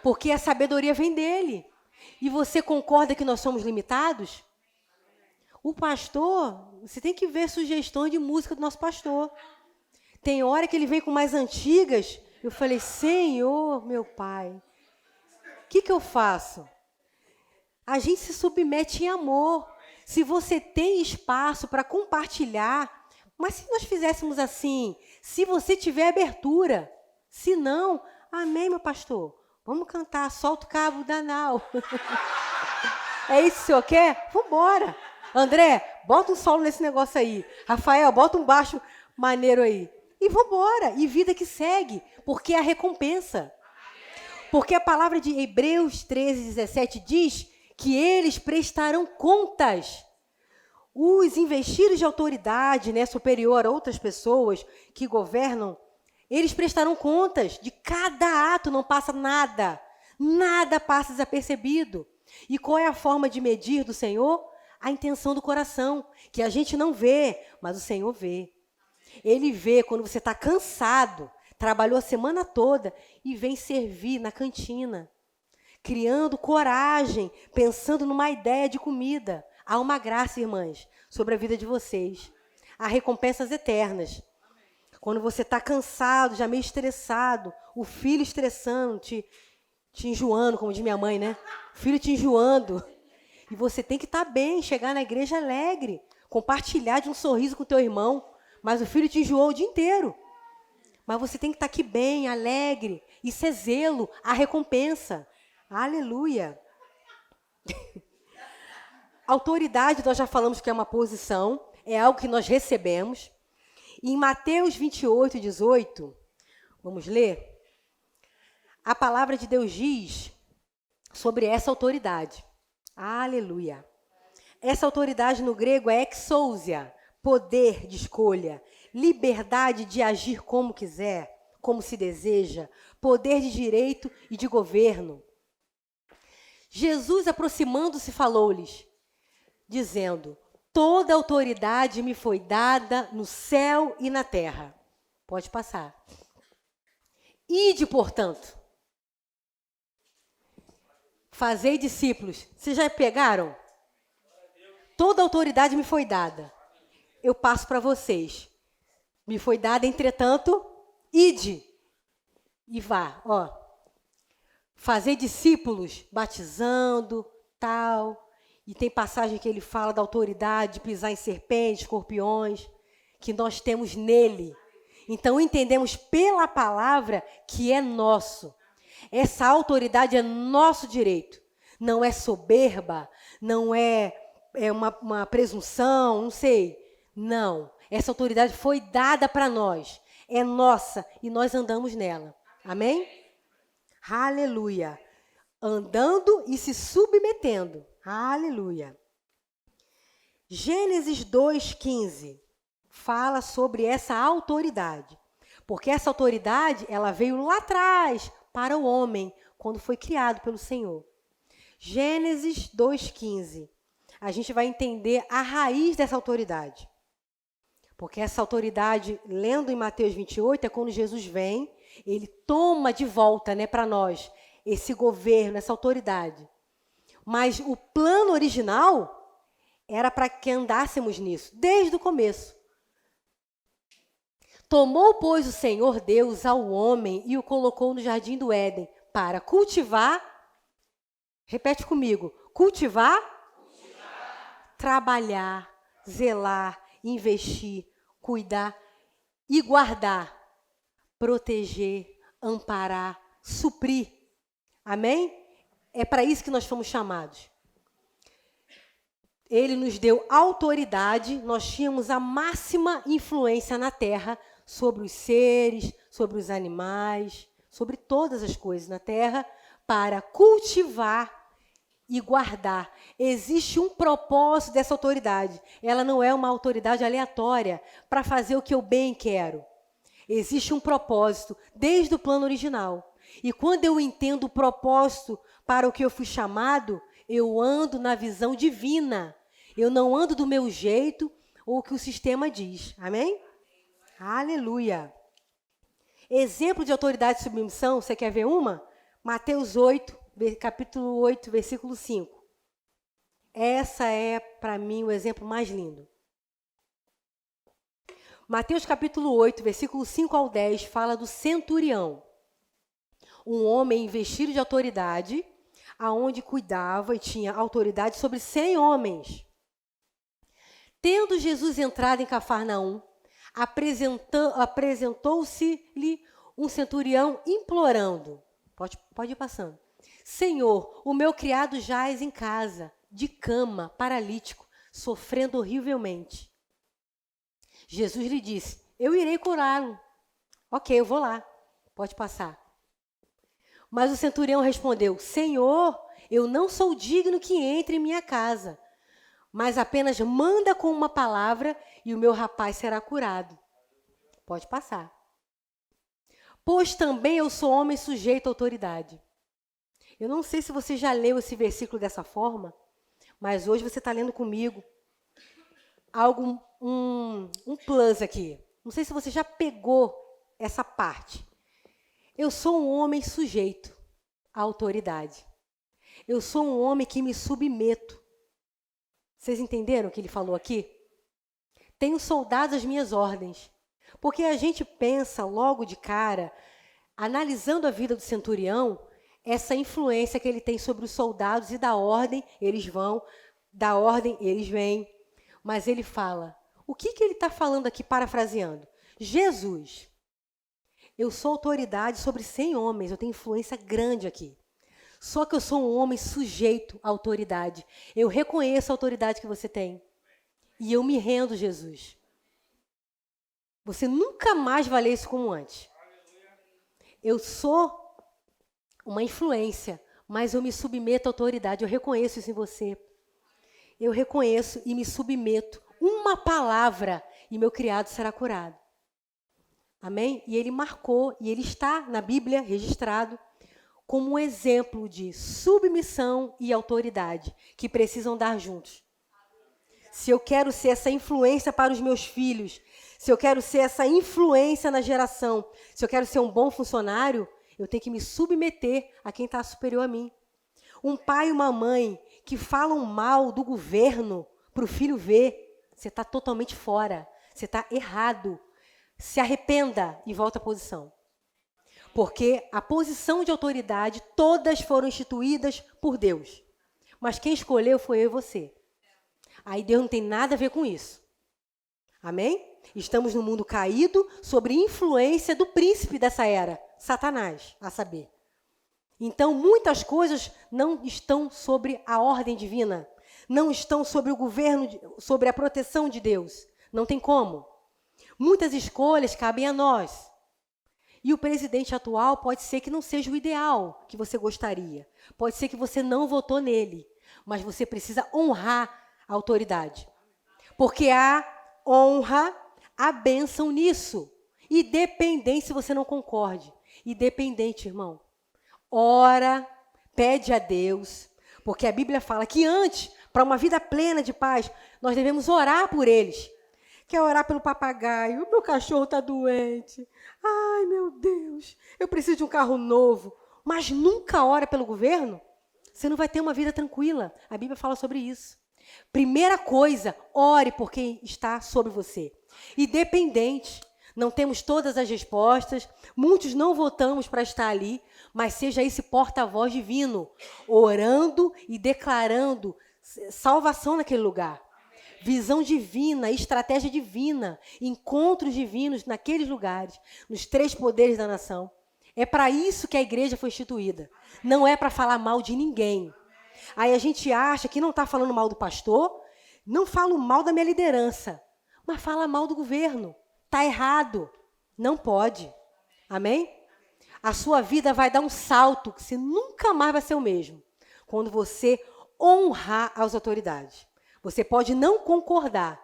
Porque a sabedoria vem dele. E você concorda que nós somos limitados? O pastor, você tem que ver sugestões de música do nosso pastor. Tem hora que ele vem com mais antigas. Eu falei, Senhor, meu Pai, o que eu faço? A gente se submete em amor. Se você tem espaço para compartilhar, mas se nós fizéssemos assim, se você tiver abertura, se não, amém, meu pastor, vamos cantar, solta o cabo da nau. É isso que o senhor quer? Vambora. André, bota um solo nesse negócio aí. Rafael, bota um baixo maneiro aí. E vambora. E vida que segue, porque é a recompensa. Porque a palavra de Hebreus 13, 17 diz que eles prestarão contas. Os investidos de autoridade, né, superior a outras pessoas que governam, eles prestarão contas de cada ato, não passa nada. Nada passa desapercebido. E qual é a forma de medir do Senhor? A intenção do coração, que a gente não vê, mas o Senhor vê. Ele vê quando você está cansado, trabalhou a semana toda e vem servir na cantina. Criando coragem, pensando numa ideia de comida. Há uma graça, irmãs, sobre a vida de vocês. Há recompensas eternas. Quando você está cansado, já meio estressado, o filho estressando, te enjoando, como diz minha mãe, né? O filho te enjoando. E você tem que estar bem, chegar na igreja alegre, compartilhar de um sorriso com o teu irmão, mas o filho te enjoou o dia inteiro. Mas você tem que estar aqui bem, alegre. Isso é zelo, a recompensa. Aleluia. Autoridade, nós já falamos que é uma posição, é algo que nós recebemos. E em Mateus 28, 18, vamos ler? A palavra de Deus diz sobre essa autoridade. Aleluia. Essa autoridade no grego é exousia, poder de escolha, liberdade de agir como quiser, como se deseja, poder de direito e de governo. Jesus, aproximando-se, falou-lhes, dizendo: toda autoridade me foi dada no céu e na terra. Pode passar. Ide, portanto, fazei discípulos. Vocês já pegaram? Toda autoridade me foi dada. Eu passo para vocês. Me foi dada, entretanto, ide. E vá, ó. Fazei discípulos, batizando, tal. E tem passagem que ele fala da autoridade de pisar em serpentes, escorpiões, que nós temos nele. Então, entendemos pela palavra que é nosso. Essa autoridade é nosso direito. Não é soberba, não é uma presunção, não sei. Não. Essa autoridade foi dada para nós. É nossa e nós andamos nela. Amém? Aleluia. Andando e se submetendo. Aleluia. Gênesis 2:15 fala sobre essa autoridade. Porque essa autoridade, ela veio lá atrás para o homem, quando foi criado pelo Senhor. Gênesis 2:15. A gente vai entender a raiz dessa autoridade. Porque essa autoridade, lendo em Mateus 28, é quando Jesus vem, ele toma de volta, né, para nós esse governo, essa autoridade. Mas o plano original era para que andássemos nisso, desde o começo. Tomou, pois, o Senhor Deus ao homem e o colocou no jardim do Éden para cultivar, repete comigo, cultivar, trabalhar, zelar, investir, cuidar e guardar, proteger, amparar, suprir. Amém? É para isso que nós fomos chamados. Ele nos deu autoridade, nós tínhamos a máxima influência na terra sobre os seres, sobre os animais, sobre todas as coisas na terra, para cultivar e guardar. Existe um propósito dessa autoridade. Ela não é uma autoridade aleatória para fazer o que eu bem quero. Existe um propósito desde o plano original. E quando eu entendo o propósito para o que eu fui chamado, eu ando na visão divina. Eu não ando do meu jeito ou o que o sistema diz. Amém? Aleluia. Exemplo de autoridade e submissão, você quer ver uma? Mateus 8, capítulo 8, versículo 5. Essa é, para mim, o exemplo mais lindo. Mateus capítulo 8, versículo 5 ao 10, fala do centurião. Um homem investido de autoridade, aonde cuidava e tinha autoridade sobre 100 homens. Tendo Jesus entrado em Cafarnaum, apresentou-se-lhe um centurião implorando. Pode ir passando. Senhor, o meu criado jaz em casa, de cama, paralítico, sofrendo horrivelmente. Jesus lhe disse, eu irei curá-lo. Ok, eu vou lá. Pode passar. Mas o centurião respondeu, Senhor, eu não sou digno que entre em minha casa, mas apenas manda com uma palavra e o meu rapaz será curado. Pode passar. Pois também eu sou homem sujeito à autoridade. Eu não sei se você já leu esse versículo dessa forma, mas hoje você está lendo comigo um plus aqui. Não sei se você já pegou essa parte. Eu sou um homem sujeito à autoridade. Eu sou um homem que me submeto. Vocês entenderam o que ele falou aqui? Tenho soldados às minhas ordens. Porque a gente pensa logo de cara, analisando a vida do centurião, essa influência que ele tem sobre os soldados e da ordem, eles vão, da ordem, eles vêm. Mas ele fala, o que ele está falando aqui, parafraseando? Jesus, eu sou autoridade sobre 100 homens, eu tenho influência grande aqui. Só que eu sou um homem sujeito à autoridade. Eu reconheço a autoridade que você tem. E eu me rendo, Jesus. Você nunca mais vai ler isso como antes. Eu sou uma influência, mas eu me submeto à autoridade. Eu reconheço isso em você. Eu reconheço e me submeto. Uma palavra e meu criado será curado. Amém? E ele marcou, e ele está na Bíblia registrado como um exemplo de submissão e autoridade que precisam andar juntos. Se eu quero ser essa influência para os meus filhos, se eu quero ser essa influência na geração, se eu quero ser um bom funcionário, eu tenho que me submeter a quem está superior a mim. Um pai e uma mãe que falam mal do governo para o filho ver, você está totalmente fora, você está errado. Se arrependa e volta à posição. Porque a posição de autoridade, todas foram instituídas por Deus. Mas quem escolheu foi eu e você. Aí Deus não tem nada a ver com isso. Amém? Estamos no mundo caído, sob influência do príncipe dessa era, Satanás, a saber. Então, muitas coisas não estão sobre a ordem divina, não estão sobre o governo, sobre a proteção de Deus. Não tem como. Muitas escolhas cabem a nós. E o presidente atual pode ser que não seja o ideal que você gostaria. Pode ser que você não votou nele, mas você precisa honrar a autoridade. Porque há honra, há bênção nisso. Independente se você não concorde. Independente, irmão. Ora, pede a Deus, porque a Bíblia fala que antes, para uma vida plena de paz, nós devemos orar por eles. Quer orar pelo papagaio? O meu cachorro está doente. Ai, meu Deus, eu preciso de um carro novo. Mas nunca ora pelo governo? Você não vai ter uma vida tranquila. A Bíblia fala sobre isso. Primeira coisa, ore por quem está sobre você. Independente. Não temos todas as respostas, muitos não votamos para estar ali, mas seja esse porta-voz divino, orando e declarando salvação naquele lugar. Visão divina, estratégia divina, encontros divinos naqueles lugares, nos 3 poderes da nação. É para isso que a igreja foi instituída. Não é para falar mal de ninguém. Aí a gente acha que não está falando mal do pastor, não falo mal da minha liderança, mas fala mal do governo. Está errado. Não pode. Amém? A sua vida vai dar um salto que você nunca mais vai ser o mesmo. Quando você honrar as autoridades. Você pode não concordar,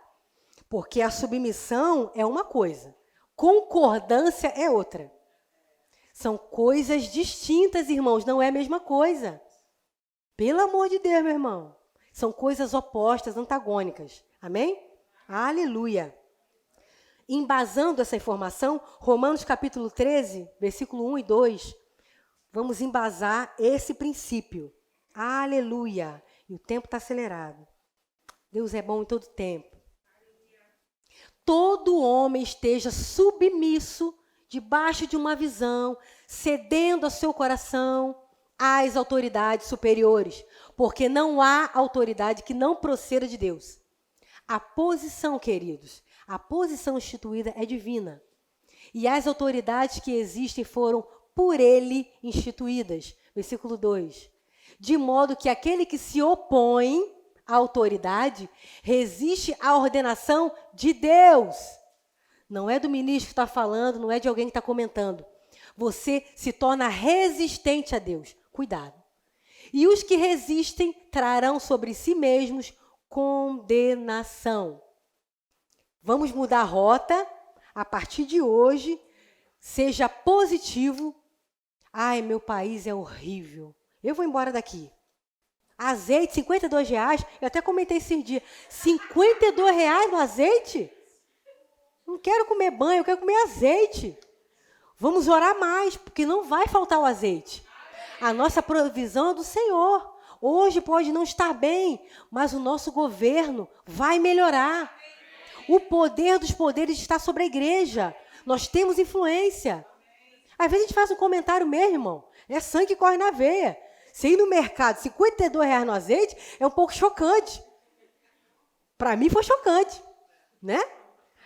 porque a submissão é uma coisa. Concordância é outra. São coisas distintas, irmãos. Não é a mesma coisa. Pelo amor de Deus, meu irmão. São coisas opostas, antagônicas. Amém? Aleluia. Embasando essa informação, Romanos capítulo 13, versículo 1 e 2, vamos embasar esse princípio. Aleluia. E o tempo está acelerado. Deus é bom em todo tempo. Todo homem esteja submisso, debaixo de uma visão, cedendo a seu coração às autoridades superiores, porque não há autoridade que não proceda de Deus. A posição, queridos, a posição instituída é divina. E as autoridades que existem foram por ele instituídas. Versículo 2. De modo que aquele que se opõe à autoridade resiste à ordenação de Deus. Não é do ministro que está falando, não é de alguém que está comentando. Você se torna resistente a Deus. Cuidado. E os que resistem trarão sobre si mesmos condenação. Vamos mudar a rota. A partir de hoje, seja positivo. Ai, meu país é horrível. Eu vou embora daqui. Azeite, R$52. Eu até comentei esses dias. R$52 no azeite? Não quero comer banho, eu quero comer azeite. Vamos orar mais, porque não vai faltar o azeite. A nossa provisão é do Senhor. Hoje pode não estar bem, mas o nosso governo vai melhorar. O poder dos poderes está sobre a igreja. Nós temos influência. Às vezes a gente faz um comentário mesmo, irmão. É sangue que corre na veia. Você ir no mercado, R$52 no azeite, é um pouco chocante. Para mim foi chocante, né?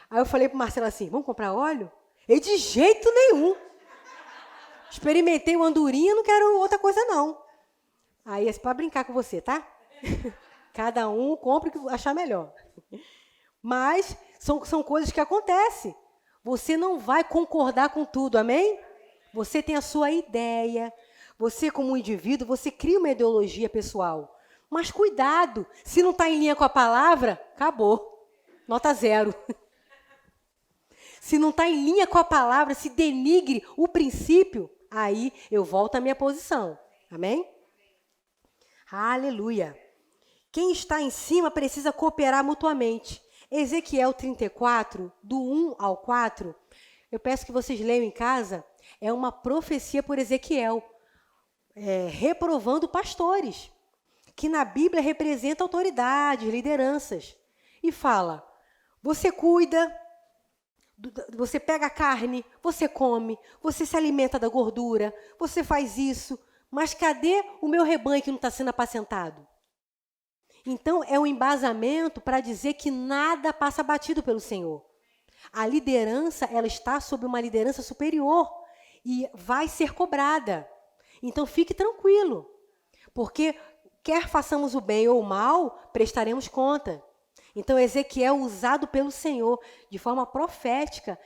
Aí eu falei para o Marcelo assim, vamos comprar óleo? Ele, de jeito nenhum. Experimentei uma andorinha, não quero outra coisa não. Aí é para brincar com você, tá? Cada um compra o que achar melhor. Mas são coisas que acontecem. Você não vai concordar com tudo, amém? Você tem a sua ideia. Você, como um indivíduo, você cria uma ideologia pessoal. Mas cuidado, se não está em linha com a palavra, acabou. Nota 0. Se não está em linha com a palavra, se denigre o princípio, Aí eu volto à minha posição. Amém? Aleluia. Quem está em cima precisa cooperar mutuamente. Ezequiel 34, do 1 ao 4, eu peço que vocês leiam em casa, é uma profecia por Ezequiel, reprovando pastores, que na Bíblia representa autoridades, lideranças. E fala, você cuida, você pega a carne, você come, você se alimenta da gordura, você faz isso, mas cadê o meu rebanho que não está sendo apacentado? Então, é um embasamento para dizer que nada passa batido pelo Senhor. A liderança, ela está sob uma liderança superior e vai ser cobrada. Então, fique tranquilo, porque quer façamos o bem ou o mal, prestaremos conta. Então, Ezequiel, usado pelo Senhor de forma profética,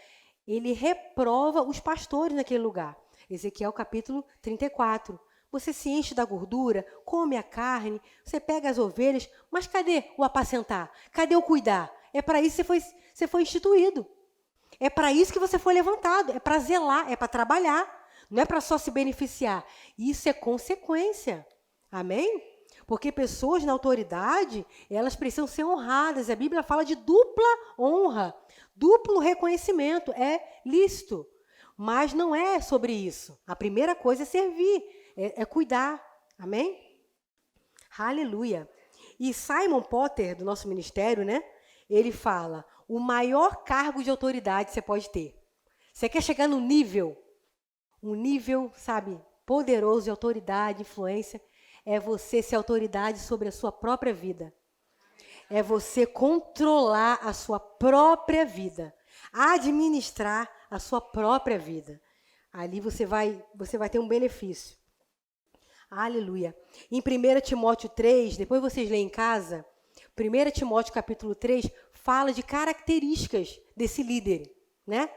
ele reprova os pastores naquele lugar. Ezequiel capítulo 34. Você se enche da gordura, come a carne, você pega as ovelhas, mas cadê o apacentar? Cadê o cuidar? É para isso que você foi instituído. É para isso que você foi levantado. É para zelar, é para trabalhar. Não é para só se beneficiar. Isso é consequência. Amém? Porque pessoas na autoridade, elas precisam ser honradas. A Bíblia fala de dupla honra, duplo reconhecimento. É lícito. Mas não é sobre isso. A primeira coisa é servir. É cuidar, amém? Aleluia. E Simon Potter, do nosso ministério, né? Ele fala, o maior cargo de autoridade você pode ter. Você quer chegar no nível, um nível, sabe, poderoso de autoridade, influência, é você ser autoridade sobre a sua própria vida. É você controlar a sua própria vida, administrar a sua própria vida. Ali você vai ter um benefício. Aleluia. Em 1 Timóteo 3, depois vocês leem em casa, 1 Timóteo capítulo 3 fala de características desse líder, né?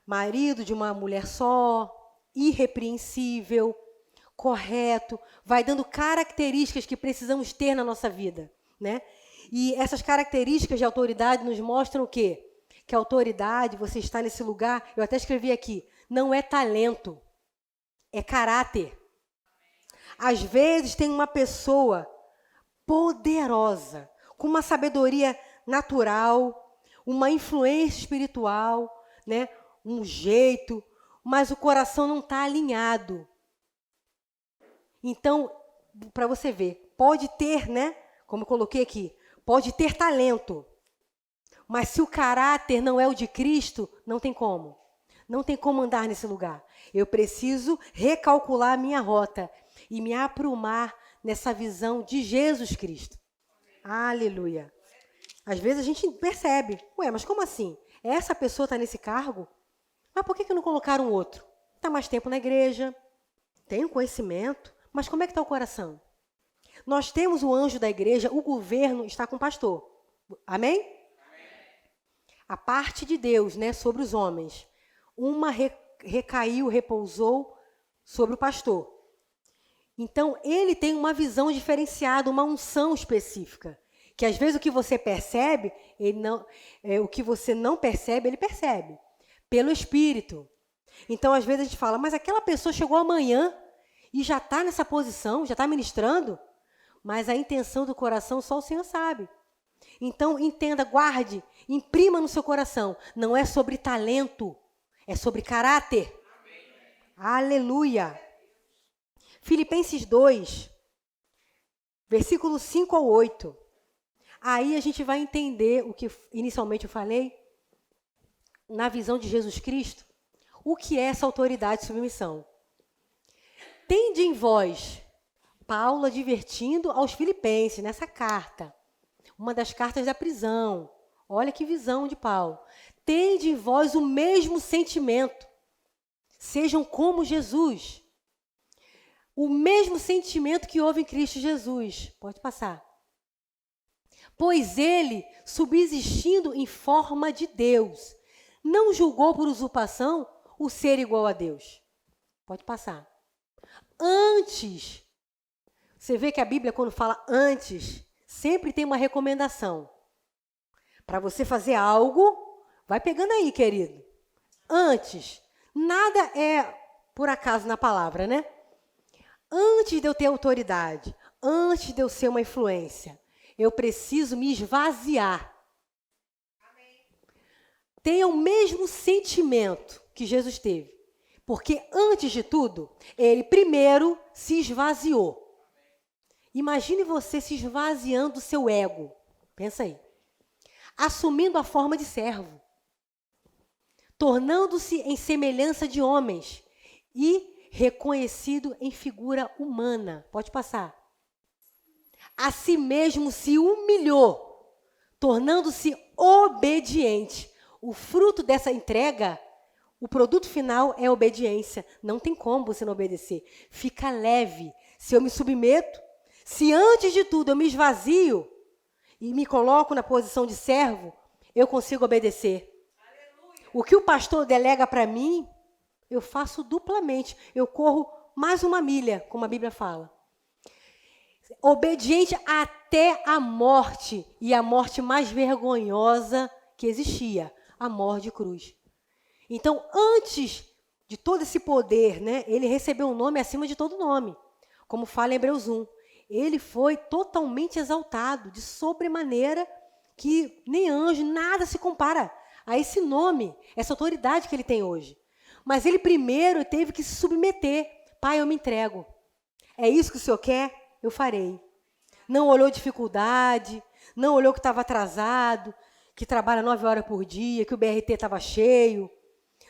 Marido de uma mulher só, irrepreensível, correto, vai dando características que precisamos ter na nossa vida, né? E essas características de autoridade nos mostram o quê? Que a autoridade, você está nesse lugar, eu até escrevi aqui, não é talento, é caráter. Às vezes tem uma pessoa poderosa, com uma sabedoria natural, uma influência espiritual, né? Um jeito, mas o coração não está alinhado. Então, para você ver, pode ter, né? Como eu coloquei aqui, pode ter talento, mas se o caráter não é o de Cristo, não tem como. Não tem como andar nesse lugar. Eu preciso recalcular a minha rota e me aprumar nessa visão de Jesus Cristo. Aleluia. Às vezes a gente percebe, mas como assim? Essa pessoa está nesse cargo? Mas por que não colocaram outro? Está mais tempo na igreja, tem um conhecimento, mas como é que está o coração? Nós temos o anjo da igreja, o governo está com o pastor. Amém? Amém. A parte de Deus, né, sobre os homens. Uma recaiu, repousou sobre o pastor. Então, ele tem uma visão diferenciada, uma unção específica. Que às vezes o que você percebe, o que você não percebe, ele percebe. Pelo Espírito. Então, às vezes a gente fala, mas aquela pessoa chegou amanhã e já está nessa posição, já está ministrando, mas a intenção do coração só o Senhor sabe. Então, entenda, guarde, imprima no seu coração. Não é sobre talento, é sobre caráter. Amém. Aleluia. Filipenses 2, versículo 5 ao 8. Aí a gente vai entender o que inicialmente eu falei, na visão de Jesus Cristo, o que é essa autoridade e submissão. Tende em vós, Paulo advertindo aos filipenses, nessa carta, uma das cartas da prisão. Olha que visão de Paulo. Tende em vós o mesmo sentimento. Sejam como Jesus. O mesmo sentimento que houve em Cristo Jesus. Pode passar. Pois ele, subsistindo em forma de Deus, não julgou por usurpação o ser igual a Deus. Pode passar. Antes, você vê que a Bíblia, quando fala antes, sempre tem uma recomendação. Para você fazer algo, vai pegando aí, querido. Antes, nada é por acaso na palavra, né? Antes de eu ter autoridade, antes de eu ser uma influência, eu preciso me esvaziar. Tenha o mesmo sentimento que Jesus teve. Porque, antes de tudo, ele primeiro se esvaziou. Imagine você se esvaziando do seu ego. Pensa aí. Assumindo a forma de servo. Tornando-se em semelhança de homens. E reconhecido em figura humana. Pode passar. A si mesmo se humilhou. Tornando-se obediente. O fruto dessa entrega, o produto final é obediência. Não tem como você não obedecer. Fica leve. Se eu me submeto, se antes de tudo eu me esvazio e me coloco na posição de servo, eu consigo obedecer. Aleluia. O que o pastor delega para mim, eu faço duplamente. Eu corro mais uma milha, como a Bíblia fala. Obediente até a morte, e a morte mais vergonhosa que existia, a morte de cruz. Então, antes de todo esse poder, né, ele recebeu um nome acima de todo nome, como fala em Hebreus 1. Ele foi totalmente exaltado, de sobremaneira que nem anjo, nada se compara a esse nome, essa autoridade que ele tem hoje. Mas ele primeiro teve que se submeter. Pai, eu me entrego. É isso que o Senhor quer? Eu farei. Não olhou dificuldade, não olhou que estava atrasado, que trabalha 9 horas por dia, que o BRT estava cheio.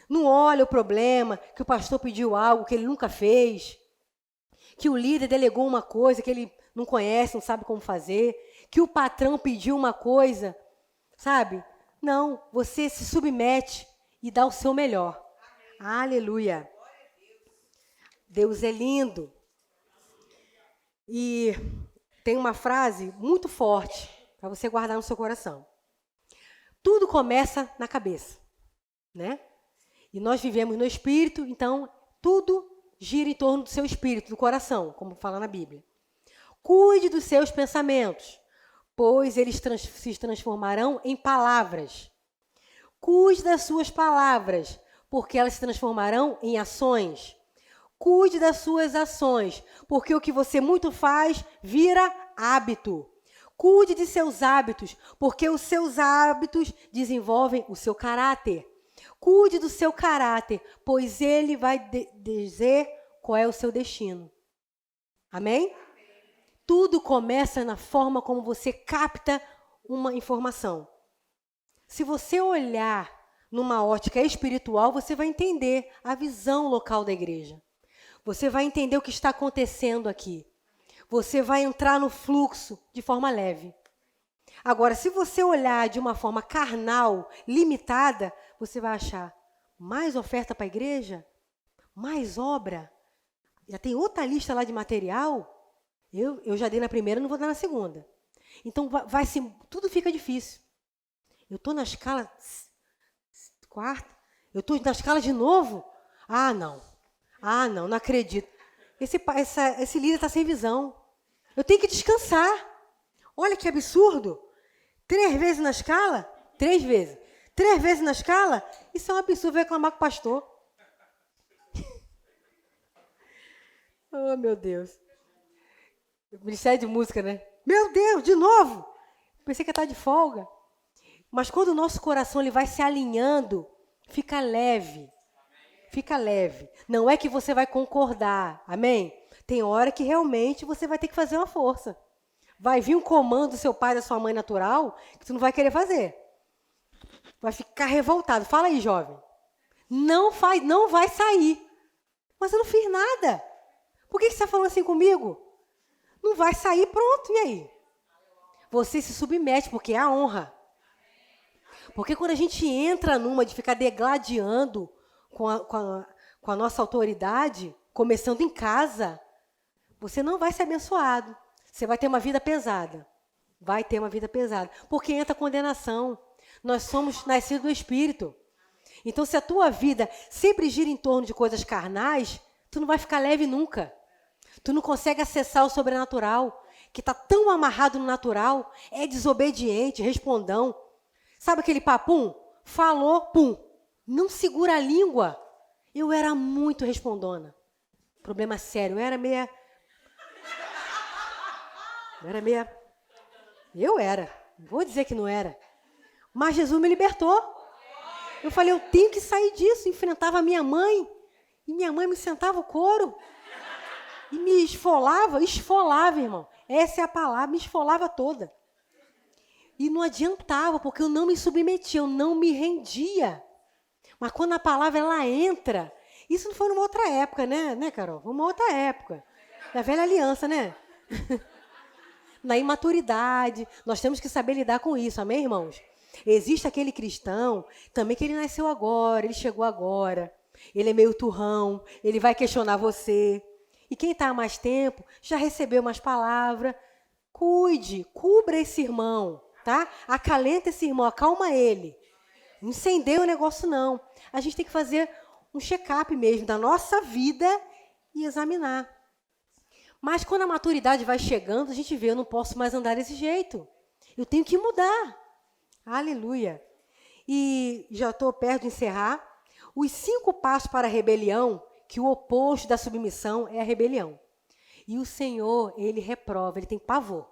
Não olha o problema, que o pastor pediu algo que ele nunca fez, que o líder delegou uma coisa que ele não conhece, não sabe como fazer, que o patrão pediu uma coisa, sabe? Não, você se submete e dá o seu melhor. Amém. Aleluia. Deus é lindo. E tem uma frase muito forte para você guardar no seu coração. Tudo começa na cabeça, né? E nós vivemos no espírito, então tudo gira em torno do seu espírito, do coração, como fala na Bíblia. Cuide dos seus pensamentos, pois eles se transformarão em palavras. Cuide das suas palavras, porque elas se transformarão em ações. Cuide das suas ações, porque o que você muito faz vira hábito. Cuide de seus hábitos, porque os seus hábitos desenvolvem o seu caráter. Cuide do seu caráter, pois ele vai dizer qual é o seu destino. Amém? Amém? Tudo começa na forma como você capta uma informação. Se você olhar numa ótica espiritual, você vai entender a visão local da igreja. Você vai entender o que está acontecendo aqui. Você vai entrar no fluxo de forma leve. Agora, se você olhar de uma forma carnal, limitada, você vai achar mais oferta para a igreja? Mais obra? Já tem outra lista lá de material? Eu já dei na primeira, não vou dar na segunda. Então, tudo fica difícil. Eu estou na escala quarta? Eu estou na escala de novo? Ah, não, não acredito. Esse líder está sem visão. Eu tenho que descansar. Olha que absurdo. 3 vezes na escala? 3 vezes. 3 vezes na escala? Isso é um absurdo. Vai reclamar com o pastor. Oh, meu Deus. Ministério de música, né? Meu Deus, de novo. Pensei que ia estar de folga. Mas quando o nosso coração ele vai se alinhando, fica leve. Fica leve. Não é que você vai concordar. Amém? Tem hora que realmente você vai ter que fazer uma força. Vai vir um comando do seu pai, da sua mãe natural, que tu não vai querer fazer. Vai ficar revoltado. Fala aí, jovem. Não vai sair. Mas eu não fiz nada. Por que você está falando assim comigo? Não vai sair, pronto, e aí? Você se submete, porque é a honra. Porque quando a gente entra numa de ficar degladiando com a nossa autoridade, começando em casa, você não vai ser abençoado. Você vai ter uma vida pesada. Vai ter uma vida pesada. Porque entra condenação. Nós somos nascidos do Espírito. Então, se a tua vida sempre gira em torno de coisas carnais, tu não vai ficar leve nunca. Tu não consegue acessar o sobrenatural, que está tão amarrado no natural, é desobediente, respondão. Sabe aquele papum? Falou, pum. Não segura a língua. Eu era muito respondona. Problema sério. Eu era. Não vou dizer que não era. Mas Jesus me libertou. Eu falei, eu tenho que sair disso. Enfrentava a minha mãe. E minha mãe me sentava o couro. E me esfolava, irmão. Essa é a palavra, me esfolava toda. E não adiantava, porque eu não me submetia, eu não me rendia. Mas quando a palavra ela entra, isso não foi numa outra época, né, Carol? Foi uma outra época. Da velha aliança, né? Na imaturidade, nós temos que saber lidar com isso, amém, irmãos? Existe aquele cristão também que ele nasceu agora, ele chegou agora, ele é meio turrão, ele vai questionar você. E quem está há mais tempo já recebeu umas palavras. Cuide, cubra esse irmão, tá? Acalenta esse irmão, acalma ele. Não incendeia o negócio, não. A gente tem que fazer um check-up mesmo da nossa vida e examinar. Mas quando a maturidade vai chegando, a gente vê, eu não posso mais andar desse jeito. Eu tenho que mudar. Aleluia. E já estou perto de encerrar. Os 5 passos para a rebelião, que o oposto da submissão é a rebelião. E o Senhor, ele reprova, ele tem pavor.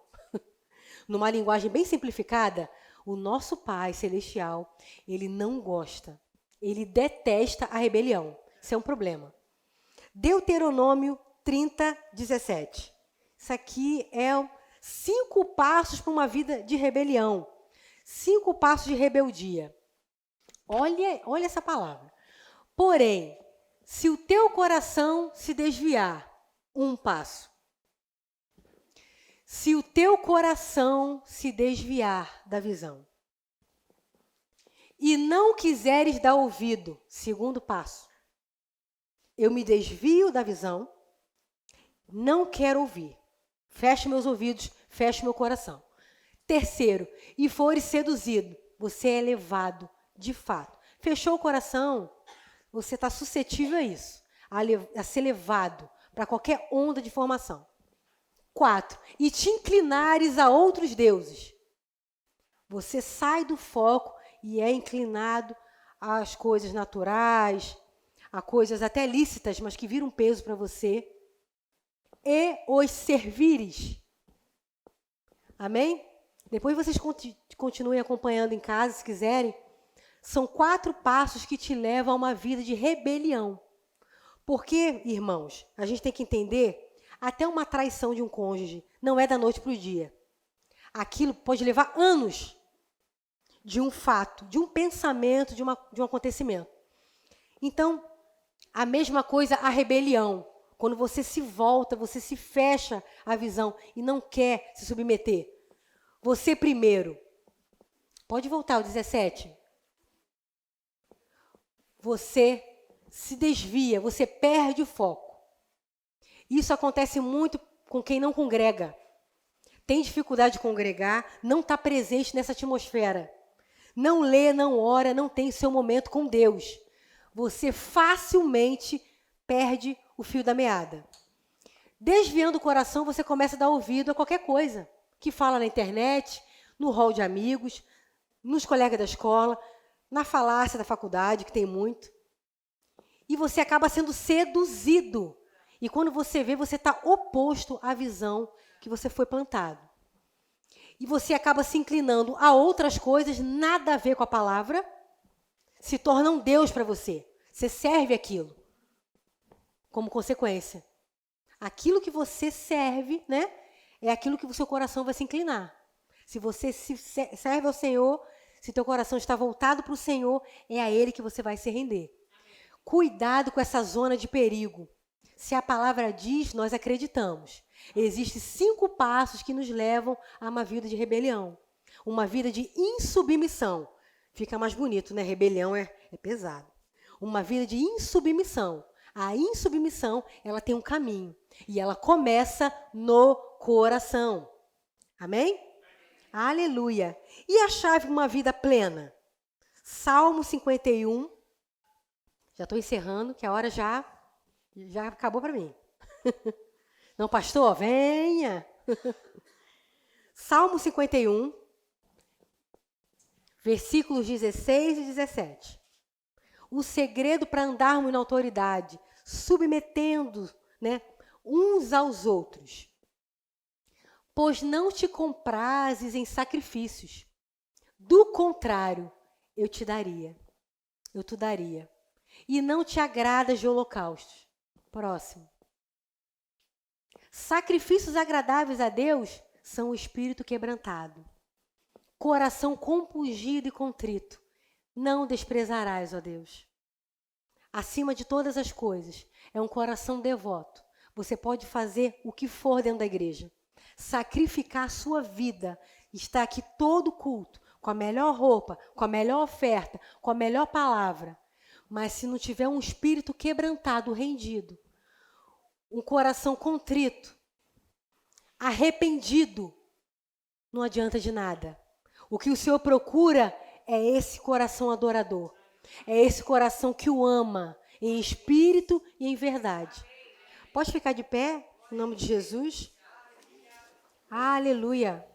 Numa linguagem bem simplificada, o nosso Pai Celestial, ele não gosta, ele detesta a rebelião. Isso é um problema. Deuteronômio 30, 17. Isso aqui é 5 passos para uma vida de rebelião. 5 passos de rebeldia. Olha essa palavra. Porém, se o teu coração se desviar, 1 passo. Se o teu coração se desviar da visão e não quiseres dar ouvido, 2º passo. Eu me desvio da visão, não quero ouvir. Fecho meus ouvidos, fecho meu coração. 3º, e fores seduzido, você é levado de fato. Fechou o coração, você está suscetível a isso, a ser levado para qualquer onda de formação. 4, e te inclinares a outros deuses. Você sai do foco e é inclinado às coisas naturais, a coisas até lícitas, mas que viram peso para você. E os servires. Amém? Depois vocês continuem acompanhando em casa, se quiserem. São 4 passos que te levam a uma vida de rebelião. Porque, irmãos, a gente tem que entender, até uma traição de um cônjuge não é da noite para o dia. Aquilo pode levar anos de um fato, de um pensamento, de um acontecimento. Então, a mesma coisa a rebelião. Quando você se volta, você se fecha à visão e não quer se submeter. Você primeiro. Pode voltar ao 17. Você se desvia, você perde o foco. Isso acontece muito com quem não congrega. Tem dificuldade de congregar, não está presente nessa atmosfera. Não lê, não ora, não tem seu momento com Deus. Você facilmente perde o fio da meada. Desviando o coração, você começa a dar ouvido a qualquer coisa que fala na internet, no hall de amigos, nos colegas da escola, na falácia da faculdade, que tem muito. E você acaba sendo seduzido. E quando você vê, você está oposto à visão que você foi plantado. E você acaba se inclinando a outras coisas, nada a ver com a palavra, se torna um Deus para você. Você serve aquilo. Como consequência. Aquilo que você serve, né, é aquilo que o seu coração vai se inclinar. Se você serve ao Senhor, se teu coração está voltado para o Senhor, é a Ele que você vai se render. Cuidado com essa zona de perigo. Se a palavra diz, nós acreditamos. Existem 5 passos que nos levam a uma vida de rebelião. Uma vida de insubmissão. Fica mais bonito, né? Rebelião é pesado. Uma vida de insubmissão. A insubmissão, ela tem um caminho. E ela começa no coração. Amém? Aleluia. E a chave de uma vida plena? Salmo 51. Já estou encerrando, que a hora já acabou para mim. Não, pastor, venha. Salmo 51, versículos 16 e 17. o segredo para andarmos na autoridade, submetendo, né, uns aos outros. Pois não te comprazes em sacrifícios. Do contrário, eu te daria. E não te agradas de holocaustos. Próximo. Sacrifícios agradáveis a Deus são o espírito quebrantado, coração compungido e contrito. Não desprezarás, ó Deus. Acima de todas as coisas, é um coração devoto. Você pode fazer o que for dentro da igreja. Sacrificar a sua vida. Estar aqui todo culto, com a melhor roupa, com a melhor oferta, com a melhor palavra. Mas se não tiver um espírito quebrantado, rendido, um coração contrito, arrependido, não adianta de nada. O que o Senhor procura é esse coração adorador. É esse coração que o ama, em espírito e em verdade. Pode ficar de pé, em nome de Jesus? Aleluia.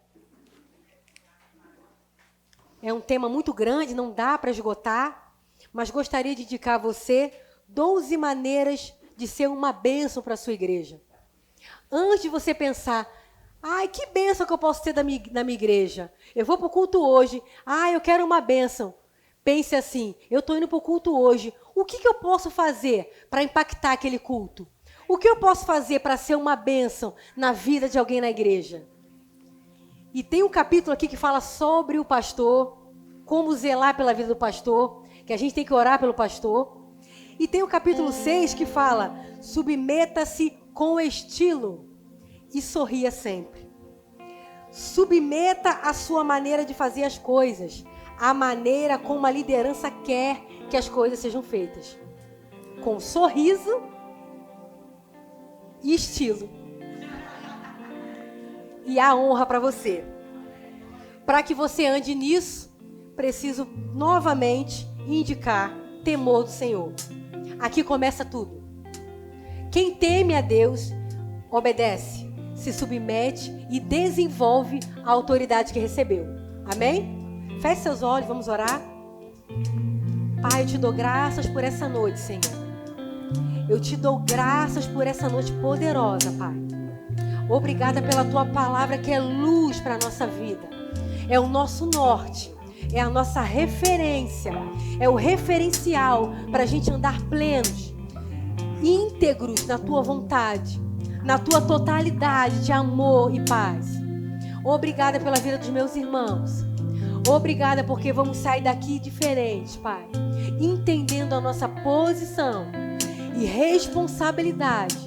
É um tema muito grande, não dá para esgotar, mas gostaria de indicar a você 12 maneiras de ser uma bênção para a sua igreja. Antes de você pensar, ai, que bênção que eu posso ter na minha igreja. Eu vou para o culto hoje, eu quero uma bênção. Pense assim, eu estou indo para o culto hoje, o que eu posso fazer para impactar aquele culto? O que eu posso fazer para ser uma bênção na vida de alguém na igreja? E tem um capítulo aqui que fala sobre o pastor, como zelar pela vida do pastor, que a gente tem que orar pelo pastor. E tem o capítulo 6 que fala, submeta-se com estilo e sorria sempre. Submeta a sua maneira de fazer as coisas, a maneira como a liderança quer que as coisas sejam feitas. Com sorriso e estilo. E a honra para você. Para que você ande nisso, preciso novamente indicar temor do Senhor. Aqui começa tudo. Quem teme a Deus, obedece, se submete e desenvolve a autoridade que recebeu. Amém? Feche seus olhos, vamos orar. Pai, eu te dou graças por essa noite, Senhor. Eu te dou graças por essa noite poderosa, Pai. Obrigada pela tua palavra que é luz para a nossa vida. É o nosso norte. É a nossa referência. É o referencial para a gente andar plenos, íntegros na tua vontade, na tua totalidade de amor e paz. Obrigada pela vida dos meus irmãos. Obrigada porque vamos sair daqui diferentes, Pai. Entendendo a nossa posição e responsabilidade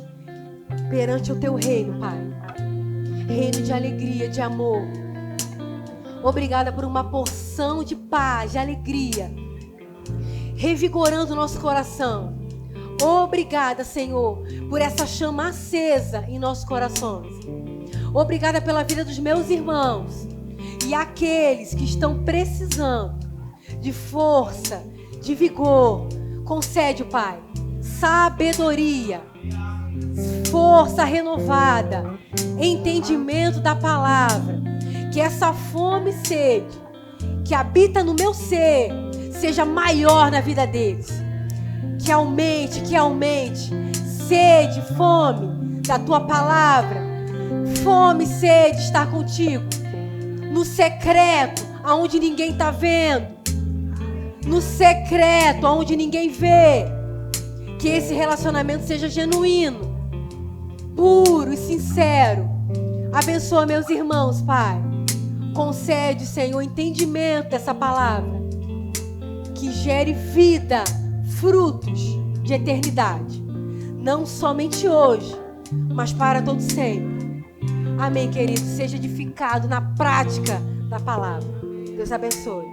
perante o teu reino, Pai. Reino de alegria, de amor. Obrigada por uma porção de paz, de alegria, revigorando o nosso coração. Obrigada, Senhor, por essa chama acesa em nossos corações. Obrigada pela vida dos meus irmãos e aqueles que estão precisando de força, de vigor. Concede, Pai, sabedoria, força renovada, entendimento da palavra. Que essa fome e sede que habita no meu ser seja maior na vida deles. Que aumente, sede, fome da tua palavra. Fome e sede de estar contigo. No secreto, aonde ninguém está vendo. No secreto, aonde ninguém vê. Que esse relacionamento seja genuíno, puro e sincero. Abençoa meus irmãos, Pai. Concede, Senhor, entendimento dessa palavra. Que gere vida, frutos de eternidade. Não somente hoje, mas para todo sempre. Amém, querido. Seja edificado na prática da palavra. Deus abençoe.